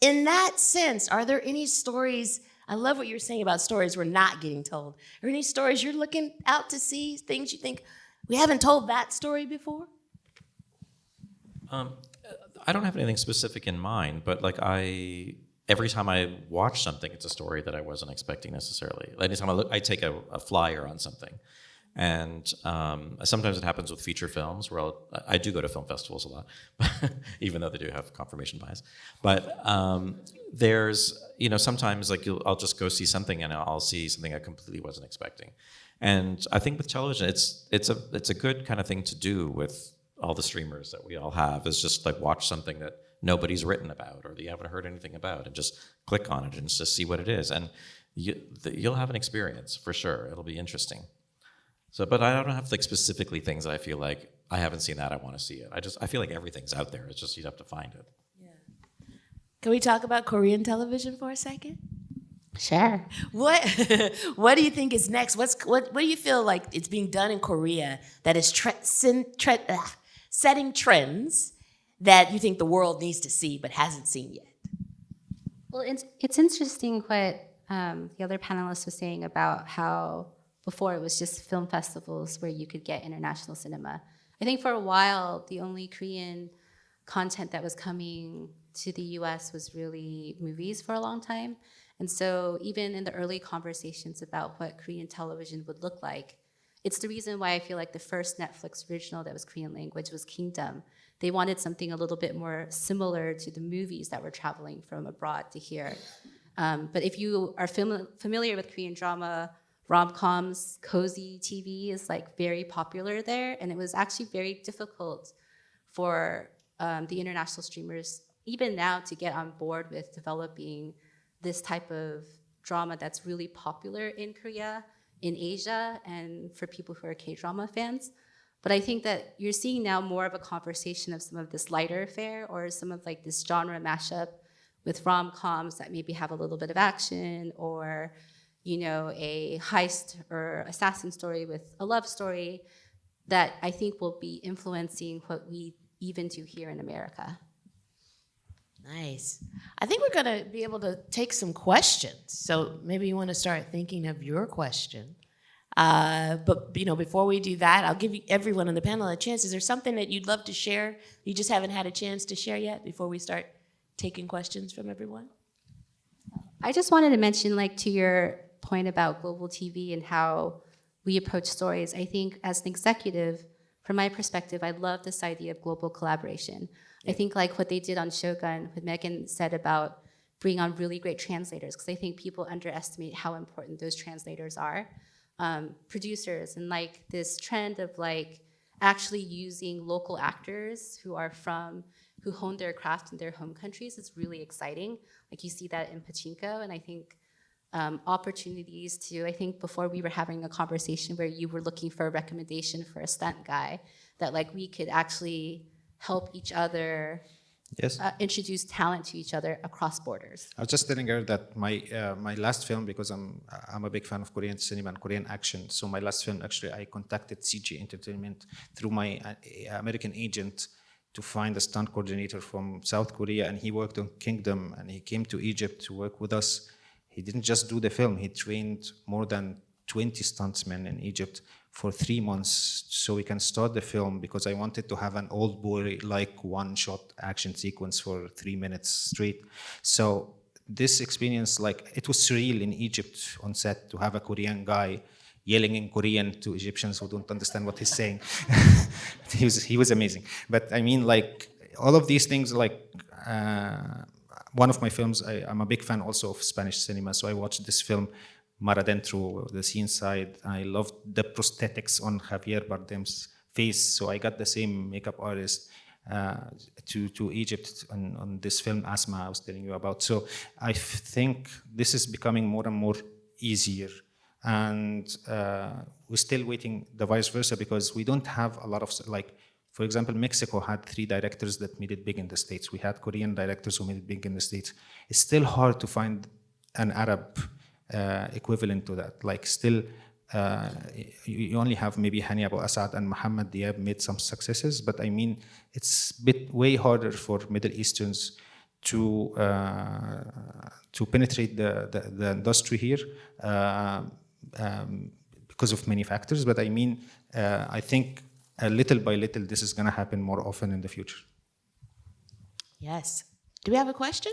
In that sense, are there any stories, I love what you're saying about stories we're not getting told. Are any stories you're looking out to see, things you think, we haven't told that story before? I don't have anything specific in mind, but like every time I watch something, it's a story that I wasn't expecting necessarily. Anytime I take a flyer on something. And sometimes it happens with feature films where I do go to film festivals a lot, even though they do have confirmation bias. But there's, sometimes like I'll just go see something and I'll see something I completely wasn't expecting. And I think with television, it's a good kind of thing to do with all the streamers that we all have, is just like watch something that nobody's written about or that you haven't heard anything about and just click on it and just see what it is. And you'll have an experience for sure. It'll be interesting. So, but I don't have like specifically things that I feel like I haven't seen that, I want to see it. I feel like everything's out there. It's just you'd have to find it. Yeah. Can we talk about Korean television for a second? Sure. What do you think is next? What do you feel like it's being done in Korea that is setting trends that you think the world needs to see but hasn't seen yet? Well, it's interesting what the other panelist was saying about how before it was just film festivals where you could get international cinema. I think for a while, the only Korean content that was coming to the US was really movies for a long time. And so even in the early conversations about what Korean television would look like, it's the reason why I feel like the first Netflix original that was Korean language was Kingdom. They wanted something a little bit more similar to the movies that were traveling from abroad to here. But if you are familiar with Korean drama, rom-coms, cozy TV is like very popular there, and it was actually very difficult for the international streamers, even now, to get on board with developing this type of drama that's really popular in Korea, in Asia, and for people who are K-drama fans. But I think that you're seeing now more of a conversation of some of this lighter fare or some of like this genre mashup with rom-coms that maybe have a little bit of action, or a heist or assassin story with a love story that I think will be influencing what we even do here in America. Nice. I think we're going to be able to take some questions. So maybe you want to start thinking of your question. But before we do that, I'll give everyone on the panel a chance. Is there something that you'd love to share you just haven't had a chance to share yet before we start taking questions from everyone? I just wanted to mention, like, to your point about global TV and how we approach stories, I think as an executive, from my perspective, I love this idea of global collaboration. I think like what they did on Shōgun, what Maegan said about bringing on really great translators, because I think people underestimate how important those translators are. Producers, and like this trend of like actually using local actors who hone their craft in their home countries is really exciting. Like you see that in Pachinko, and I think opportunities to, I think before we were having a conversation where you were looking for a recommendation for a stunt guy, that like we could actually help each other introduce talent to each other across borders. I was just telling her that my last film, because I'm a big fan of Korean cinema and Korean action, so my last film, actually, I contacted CG Entertainment through my American agent to find a stunt coordinator from South Korea, and he worked on Kingdom, and he came to Egypt to work with us. He didn't just do the film, he trained more than 20 stuntsmen in Egypt for 3 months so we can start the film, because I wanted to have an old boy like one-shot action sequence for 3 minutes straight. So this experience, like, it was surreal in Egypt on set to have a Korean guy yelling in Korean to Egyptians who don't understand what he's saying. He was amazing. But I mean, like, all of these things, like, one of my films, I'm a big fan also of Spanish cinema, so I watched this film Mar Adentro, the scene side. I loved the prosthetics on Javier Bardem's face, so I got the same makeup artist to Egypt on this film Asma I was telling you about. So I think this is becoming more and more easier, and we're still waiting the vice versa, because we don't have a lot of, like, for example, Mexico had 3 directors that made it big in the States. We had Korean directors who made it big in the States. It's still hard to find an Arab equivalent to that. Like, still, you only have maybe Hani Abu Asad and Mohammed Diab made some successes, but I mean, it's way harder for Middle Easterns to penetrate the industry here because of many factors. But I mean, I think little by little, this is going to happen more often in the future. Yes. Do we have a question?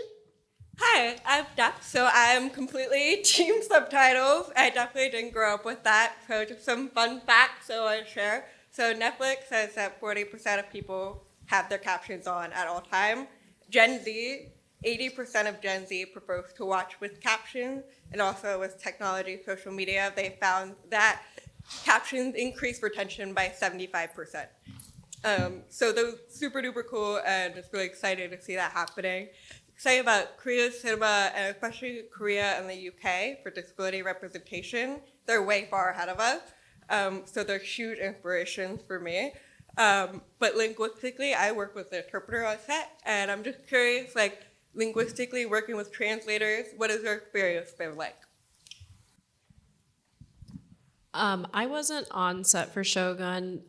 Hi, I'm Def. So I'm completely team subtitles. I definitely didn't grow up with that. So just some fun facts I want to share. So Netflix says that 40% of people have their captions on at all time. Gen Z, 80% of Gen Z prefers to watch with captions. And also with technology, social media, they found that captions increase retention by 75%. So those super duper cool, and just really excited to see that happening. Excited about Korea's cinema, and especially Korea and the UK for disability representation. They're way far ahead of us. So they're huge inspirations for me. But linguistically, I work with an interpreter on set, and I'm just curious, like, linguistically working with translators, what has your experience been like? I wasn't on set for Shōgun,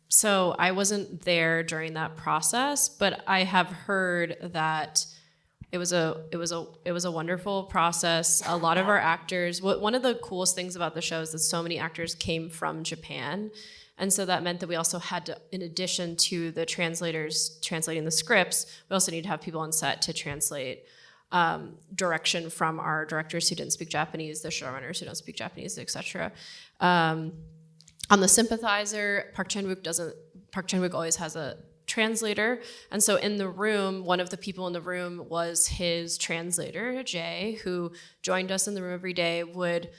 so I wasn't there during that process, but I have heard that it was a wonderful process. A lot of our actors, one of the coolest things about the show is that so many actors came from Japan. And so that meant that we also had to, in addition to the translators translating the scripts, we also need to have people on set to translate direction from our directors who didn't speak Japanese, the showrunners who don't speak Japanese, etc. On the Sympathizer, Park Chan-wook always has a translator. And so in the room, one of the people in the room was his translator, Jay, who joined us in the room every day, would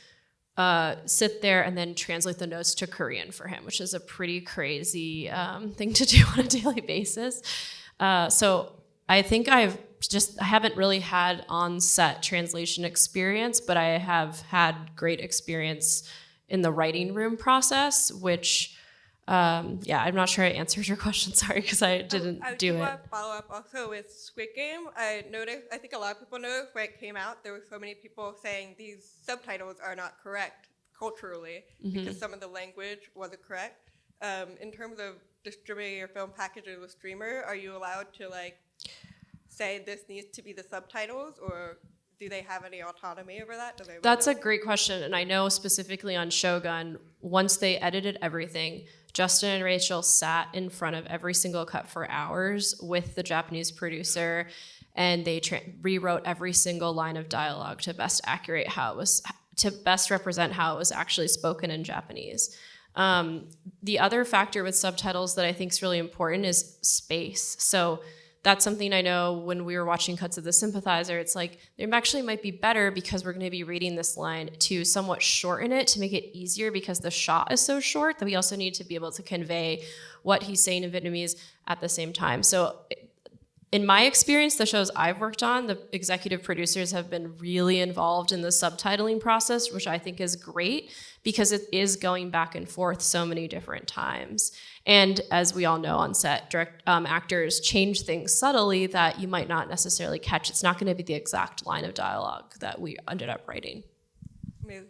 sit there and then translate the notes to Korean for him, which is a pretty crazy thing to do on a daily basis. So I think I haven't really had on-set translation experience, but I have had great experience in the writing room process, which, I'm not sure I answered your question. Sorry, because I didn't do it. I want to follow up also with Squid Game. I noticed, I think a lot of people noticed when it came out, there were so many people saying these subtitles are not correct culturally because some of the language wasn't correct. In terms of distributing your film packages with streamer, are you allowed to say this needs to be the subtitles, or do they have any autonomy over that? That's a great question. And I know specifically on Shōgun, once they edited everything, Justin and Rachel sat in front of every single cut for hours with the Japanese producer, and they rewrote every single line of dialogue to best represent how it was actually spoken in Japanese. The other factor with subtitles that I think is really important is space. So that's something I know when we were watching cuts of The Sympathizer, it's like, it actually might be better because we're gonna be reading this line to somewhat shorten it to make it easier because the shot is so short that we also need to be able to convey what he's saying in Vietnamese at the same time. So in my experience, the shows I've worked on, the executive producers have been really involved in the subtitling process, which I think is great because it is going back and forth so many different times. And as we all know on set, actors change things subtly that you might not necessarily catch. It's not going to be the exact line of dialogue that we ended up writing.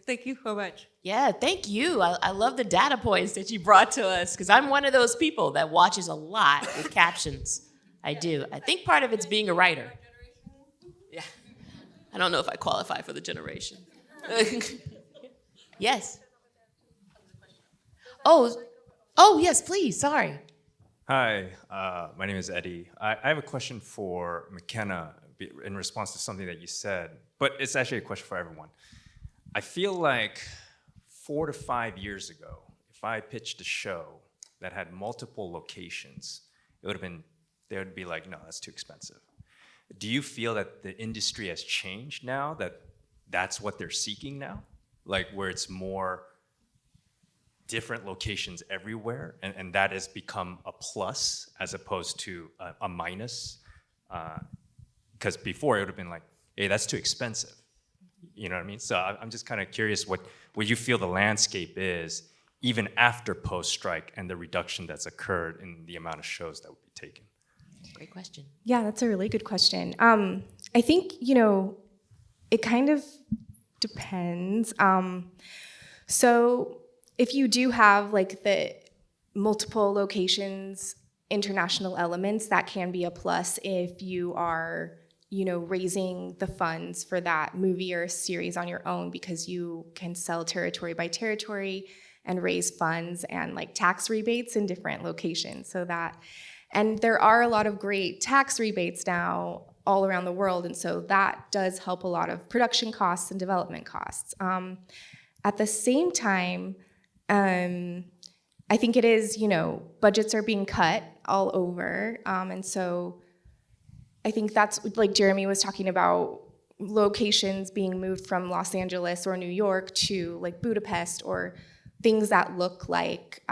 Thank you so much. Yeah, thank you. I love the data points that you brought to us because I'm one of those people that watches a lot with captions. I do. I think part of it's being a writer. Yeah. I don't know if I qualify for the generation. Yes. Oh, yes, please. Sorry. Hi, my name is Eddie. I have a question for McKenna in response to something that you said, but it's actually a question for everyone. I feel like 4 to 5 years ago, if I pitched a show that had multiple locations, they would be like, no, that's too expensive. Do you feel that the industry has changed now, that that's what they're seeking now? Like where it's more different locations everywhere, and that has become a plus as opposed to a minus? Because before it would have been like, hey, that's too expensive. You know what I mean? So I'm just kind of curious what you feel the landscape is even after post-strike and the reduction that's occurred in the amount of shows that would be taken. Great question. Yeah, that's a really good question. I think, it kind of depends. So if you do have the multiple locations, international elements, that can be a plus if you are, raising the funds for that movie or series on your own, because you can sell territory by territory and raise funds and tax rebates in different locations. And there are a lot of great tax rebates now all around the world, and so that does help a lot of production costs and development costs. At the same time, I think it is, budgets are being cut all over, and so I think that's, like Jeremy was talking about, locations being moved from Los Angeles or New York to Budapest, or things that look like,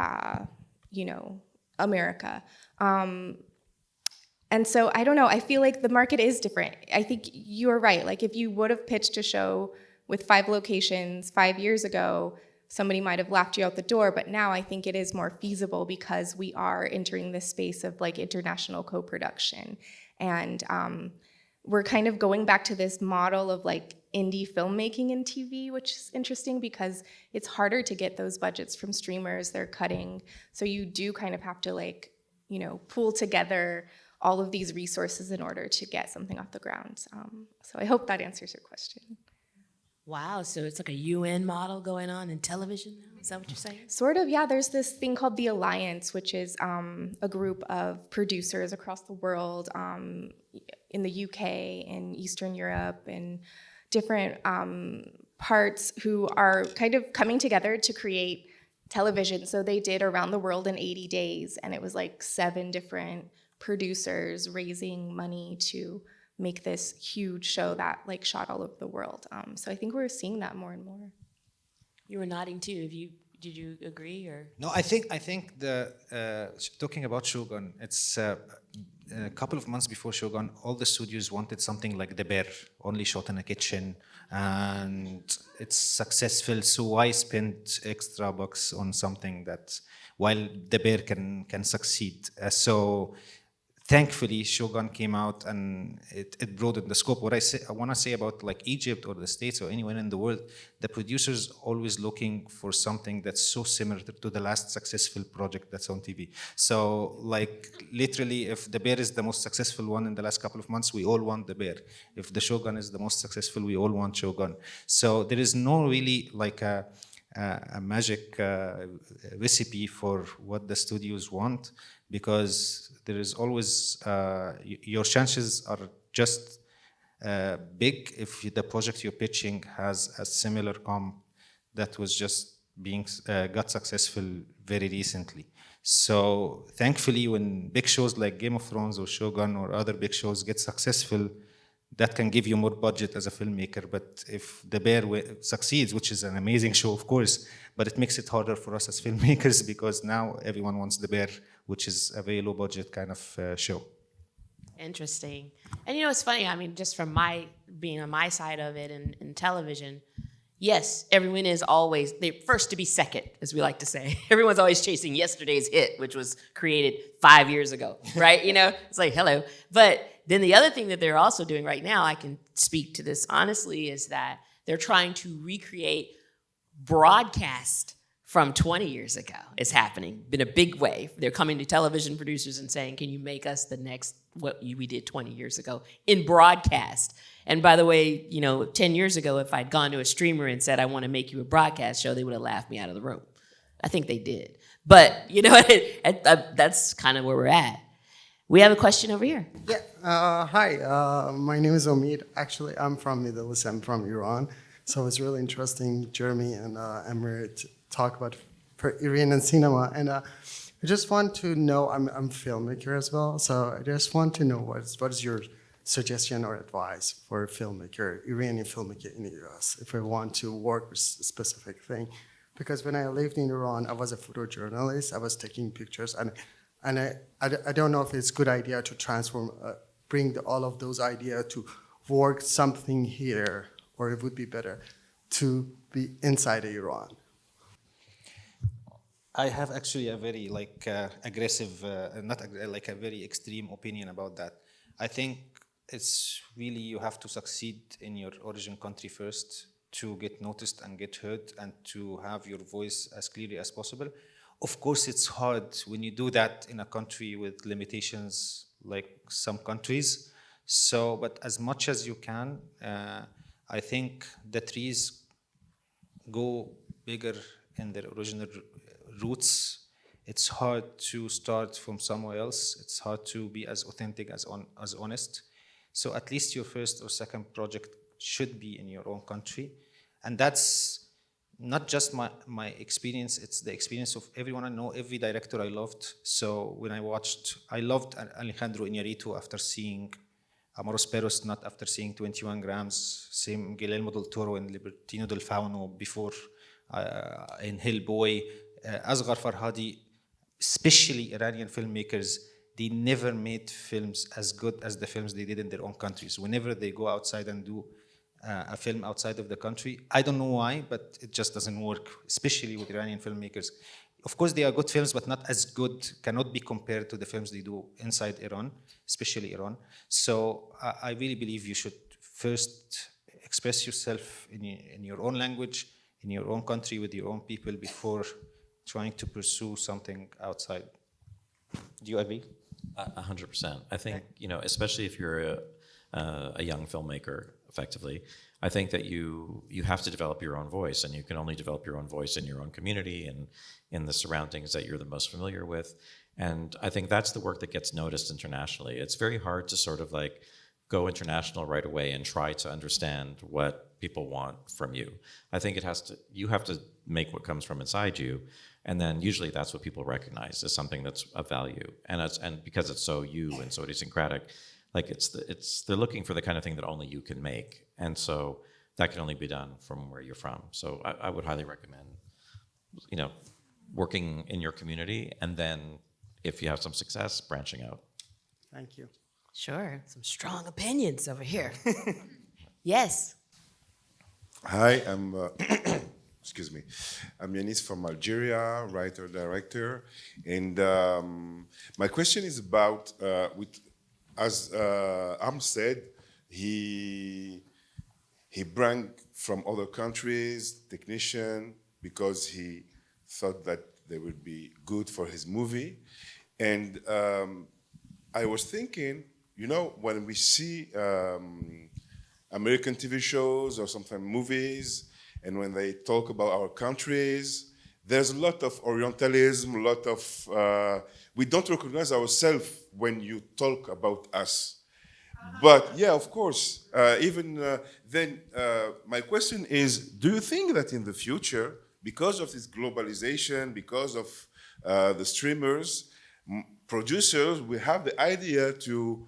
America. And so I don't know, I feel like the market is different. I think you're right. If you would have pitched a show with 5 locations 5 years ago, somebody might have laughed you out the door, but now I think it is more feasible because we are entering this space of international co-production. And we're kind of going back to this model of indie filmmaking in TV, which is interesting because it's harder to get those budgets from streamers. They're cutting. So you do kind of have to pool together all of these resources in order to get something off the ground. So I hope that answers your question. Wow, so it's like a UN model going on in television now? Is that what you're saying? Sort of, yeah. There's this thing called the Alliance, which is a group of producers across the world, in the UK, in Eastern Europe, and different parts who are kind of coming together to create television. So they did Around the World in 80 days, and it was like 7 different producers raising money to make this huge show that like shot all over the world. So I think we're seeing that more and more. You were nodding too. Did you agree or? No, I think the talking about Shōgun, it's a couple of months before Shōgun, all the studios wanted something like The Bear, only shot in a kitchen, and it's successful. So why spend extra bucks on something that while The Bear can succeed? So thankfully, Shōgun came out and it broadened the scope. What I want to say about like Egypt or the States or anywhere in the world, the producers always looking for something that's so similar to the last successful project that's on TV. So like literally, if The Bear is the most successful one in the last couple of months, we all want The Bear. If the Shōgun is the most successful, we all want Shōgun. So there is no really like a magic recipe for what the studios want, because there is always your chances are just big if the project you're pitching has a similar comp that was just being got successful very recently. So thankfully, when big shows like Game of Thrones or Shōgun or other big shows get successful, that can give you more budget as a filmmaker. But if The Bear succeeds, which is an amazing show, of course, but it makes it harder for us as filmmakers because now everyone wants The Bear, which is a very low budget kind of show. Interesting. And it's funny, I mean, just from being on my side of it in television, yes, everyone is always, they're first to be second, as we like to say. Everyone's always chasing yesterday's hit, which was created 5 years ago, right? It's like, hello. But then the other thing that they're also doing right now, I can speak to this honestly, is that they're trying to recreate broadcast from 20 years ago. It's happening in a big way. They're coming to television producers and saying, can you make us the next, what we did 20 years ago in broadcast? And by the way, 10 years ago, if I'd gone to a streamer and said, I want to make you a broadcast show, they would have laughed me out of the room. I think they did. But, that's kind of where we're at. We have a question over here. Yeah, hi, my name is Omid. Actually, I'm from Middle East, I'm from Iran. So it's really interesting, Jeremy and Emre, to talk about Iranian cinema. And I just want to know, I'm a filmmaker as well, so I just want to know what is your suggestion or advice for a filmmaker, Iranian filmmaker in the US, if I want to work with a specific thing. Because when I lived in Iran, I was a photojournalist, I was taking pictures, and I don't know if it's a good idea to transform, bring all of those ideas to work something here, or it would be better to be inside Iran. I have actually a very aggressive, a very extreme opinion about that. I think it's really you have to succeed in your origin country first to get noticed and get heard and to have your voice as clearly as possible. Of course, it's hard when you do that in a country with limitations like some countries. So, but as much as you can, I think the trees go bigger in their original roots. It's hard to start from somewhere else. It's hard to be as authentic, as honest. So at least your first or second project should be in your own country. And that's not just my experience, it's the experience of everyone I know, every director I loved. So when I loved Alejandro Iñárritu after seeing Amoros Perros, not after seeing 21 Grams, same Guillermo del Toro and Libertino del Fauno before in Hellboy, Asghar Farhadi, especially Iranian filmmakers, they never made films as good as the films they did in their own countries. Whenever they go outside and do a film outside of the country, I don't know why, but it just doesn't work, especially with Iranian filmmakers. Of course, they are good films, but not as good, cannot be compared to the films they do inside Iran, especially Iran. So I really believe you should first express yourself in your own language, in your own country, with your own people, before trying to pursue something outside. Do you agree? 100%. I think, especially if you're a young filmmaker, effectively, I think that you have to develop your own voice, and you can only develop your own voice in your own community and in the surroundings that you're the most familiar with. And I think that's the work that gets noticed internationally. It's very hard to sort of like go international right away and try to understand what people want from you. I think you have to make what comes from inside you, and then usually that's what people recognize as something that's of value. And because it's so you and so idiosyncratic, like they're looking for the kind of thing that only you can make, and so that can only be done from where you're from. So I would highly recommend, working in your community, and then if you have some success, branching out. Thank you. Sure. Some strong opinions over here. Yes. Hi, I'm excuse me. I'm Yanis from Algeria, writer director, and my question is about as Am said, he brought from other countries technician because he thought that they would be good for his movie, and I was thinking, when we see American TV shows or sometimes movies, and when they talk about our countries, there's a lot of Orientalism, a lot of, we don't recognize ourselves when you talk about us. But yeah, of course, then my question is, do you think that in the future, because of this globalization, because of the streamers, producers will have the idea to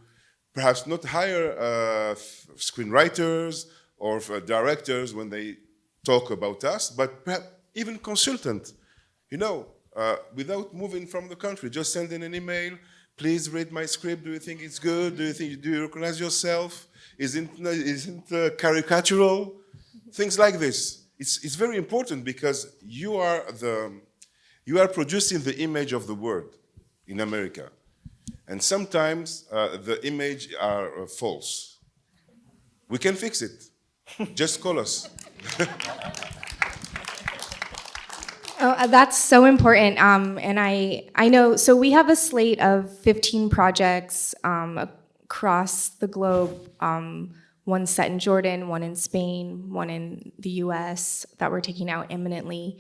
perhaps not hire screenwriters or directors when they talk about us, but perhaps even consultant, without moving from the country, just send in an email, please read my script, do you think it's good, do you recognize yourself, isn't caricatural, things like this. It's very important because you are producing the image of the world in America. And sometimes the image are false. We can fix it. Just call us. Oh, that's so important. And I know, so we have a slate of 15 projects across the globe, one set in Jordan, one in Spain, one in the US that we're taking out imminently.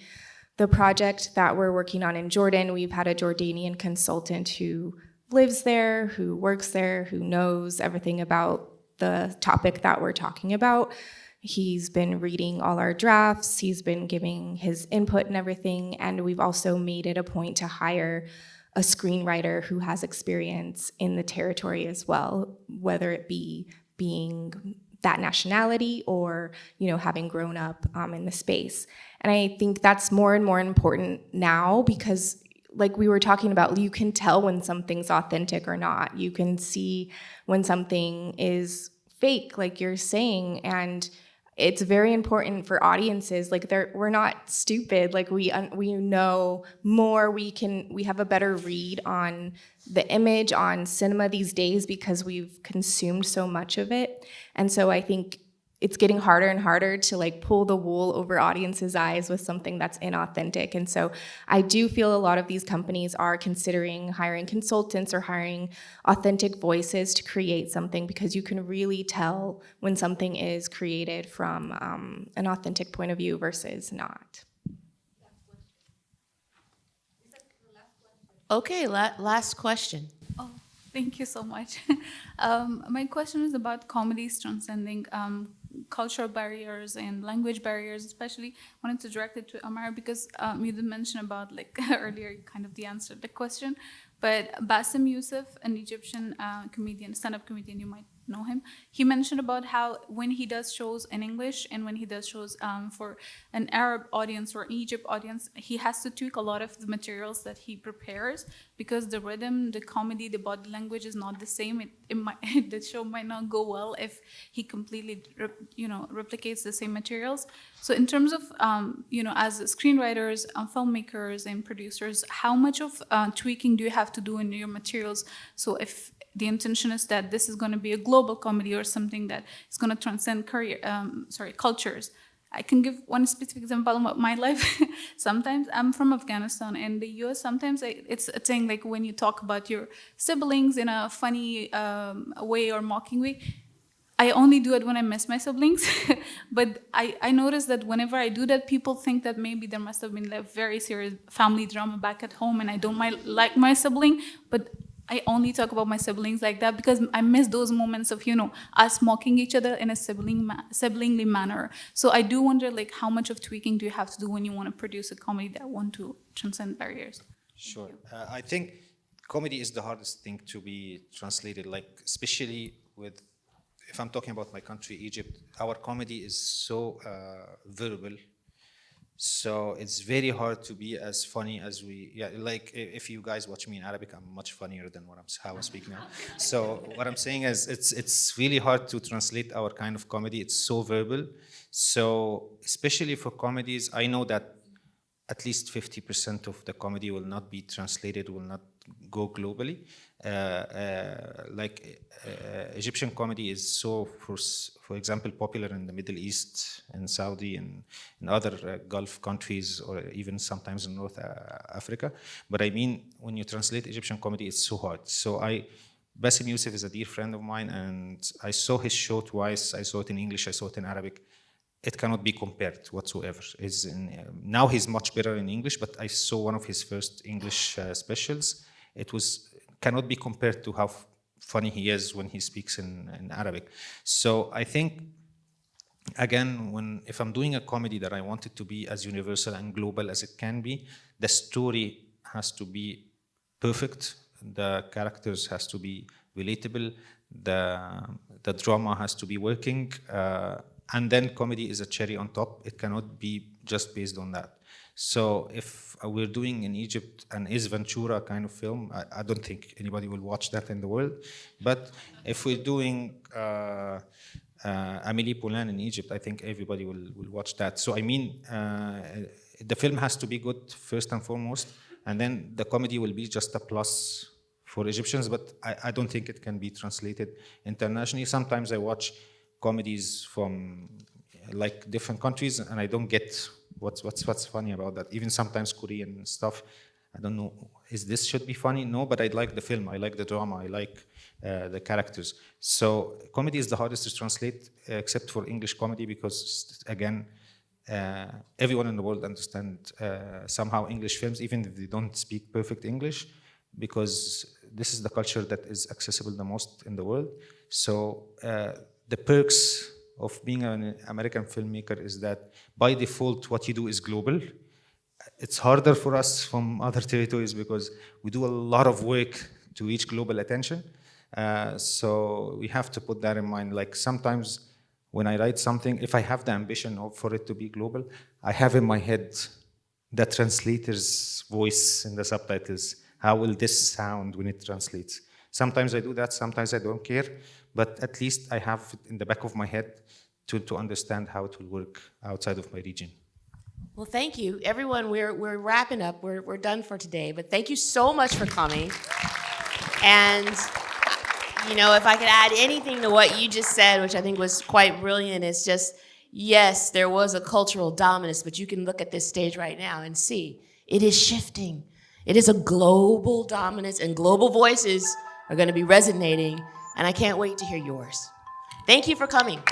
The project that we're working on in Jordan, we've had a Jordanian consultant who lives there, who works there, who knows everything about the topic that we're talking about. He's been reading all our drafts, he's been giving his input and everything, and we've also made it a point to hire a screenwriter who has experience in the territory as well, whether it be being that nationality or having grown up in the space. And I think that's more and more important now because, like we were talking about, you can tell when something's authentic or not. You can see when something is fake, like you're saying, and it's very important for audiences. Like we're not stupid. Like we know more. We have a better read on the image, on cinema these days because we've consumed so much of it. And so I think it's getting harder and harder to pull the wool over audiences' eyes with something that's inauthentic. And so I do feel a lot of these companies are considering hiring consultants or hiring authentic voices to create something because you can really tell when something is created from an authentic point of view versus not. Okay, last question. Oh, thank you so much. My question is about comedies transcending cultural barriers and language barriers. Especially wanted to direct it to Amar because you did mention about earlier kind of the answer to the question, but Bassem Youssef, an Egyptian comedian, stand-up comedian, you might know him. He mentioned about how when he does shows in English and when he does shows for an Arab audience or Egypt audience, he has to tweak a lot of the materials that he prepares because the rhythm, the comedy, the body language is not the same. The show might not go well if he completely replicates the same materials. So in terms of as screenwriters, filmmakers, and producers, how much of tweaking do you have to do in your materials? So if the intention is that this is going to be a global comedy or something that is going to transcend cultures. I can give one specific example about my life. Sometimes I'm from Afghanistan and the US, sometimes it's a thing when you talk about your siblings in a funny way or mocking way, I only do it when I miss my siblings. But I noticed that whenever I do that, people think that maybe there must have been like very serious family drama back at home and I don't like my sibling. But I only talk about my siblings like that because I miss those moments of, us mocking each other in a siblingly manner. So I do wonder, like, how much of tweaking do you have to do when you want to produce a comedy that want to transcend barriers? Sure. I think comedy is the hardest thing to be translated, like, especially with, if I'm talking about my country, Egypt, our comedy is so verbal. So it's very hard to be as funny as like if you guys watch me in Arabic, I'm much funnier than how I speak now. So what I'm saying is it's really hard to translate our kind of comedy. It's so verbal. So especially for comedies, I know that at least 50% of the comedy will not be translated, will not go globally. Egyptian comedy is so, for example, popular in the Middle East, in Saudi, and in other Gulf countries, or even sometimes in North Africa. But I mean, when you translate Egyptian comedy, it's so hard. So Bassem Youssef is a dear friend of mine, and I saw his show twice. I saw it in English, I saw it in Arabic. It cannot be compared whatsoever. Now he's much better in English, but I saw one of his first English specials. It cannot be compared to how funny he is when he speaks in Arabic. So I think, again, if I'm doing a comedy that I want it to be as universal and global as it can be, the story has to be perfect, the characters has to be relatable, the drama has to be working, and then comedy is a cherry on top. It cannot be just based on that. So if we're doing in Egypt an Ace Ventura kind of film, I don't think anybody will watch that in the world. But if we're doing Amélie Poulain in Egypt, I think everybody will watch that. So I mean, the film has to be good first and foremost, and then the comedy will be just a plus for Egyptians, but I don't think it can be translated internationally. Sometimes I watch comedies from like different countries, and I don't get what's funny about that. Even sometimes Korean stuff, I don't know, this should be funny? No, but I like the film, I like the drama, I like the characters. So comedy is the hardest to translate, except for English comedy, because again, everyone in the world understands somehow English films, even if they don't speak perfect English, because this is the culture that is accessible the most in the world. So the perks of being an American filmmaker is that by default what you do is global. It's harder for us from other territories because we do a lot of work to reach global attention. So we have to put that in mind. Like sometimes when I write something, if I have the ambition for it to be global, I have in my head the translator's voice in the subtitles. How will this sound when it translates? Sometimes I do that, sometimes I don't care, but at least I have it in the back of my head to understand how it will work outside of my region. Well, thank you. Everyone, we're wrapping up. We're done for today, but thank you so much for coming. And, if I could add anything to what you just said, which I think was quite brilliant, it's just, yes, there was a cultural dominance, but you can look at this stage right now and see it is shifting. It is a global dominance, and global voices are going to be resonating, and I can't wait to hear yours. Thank you for coming.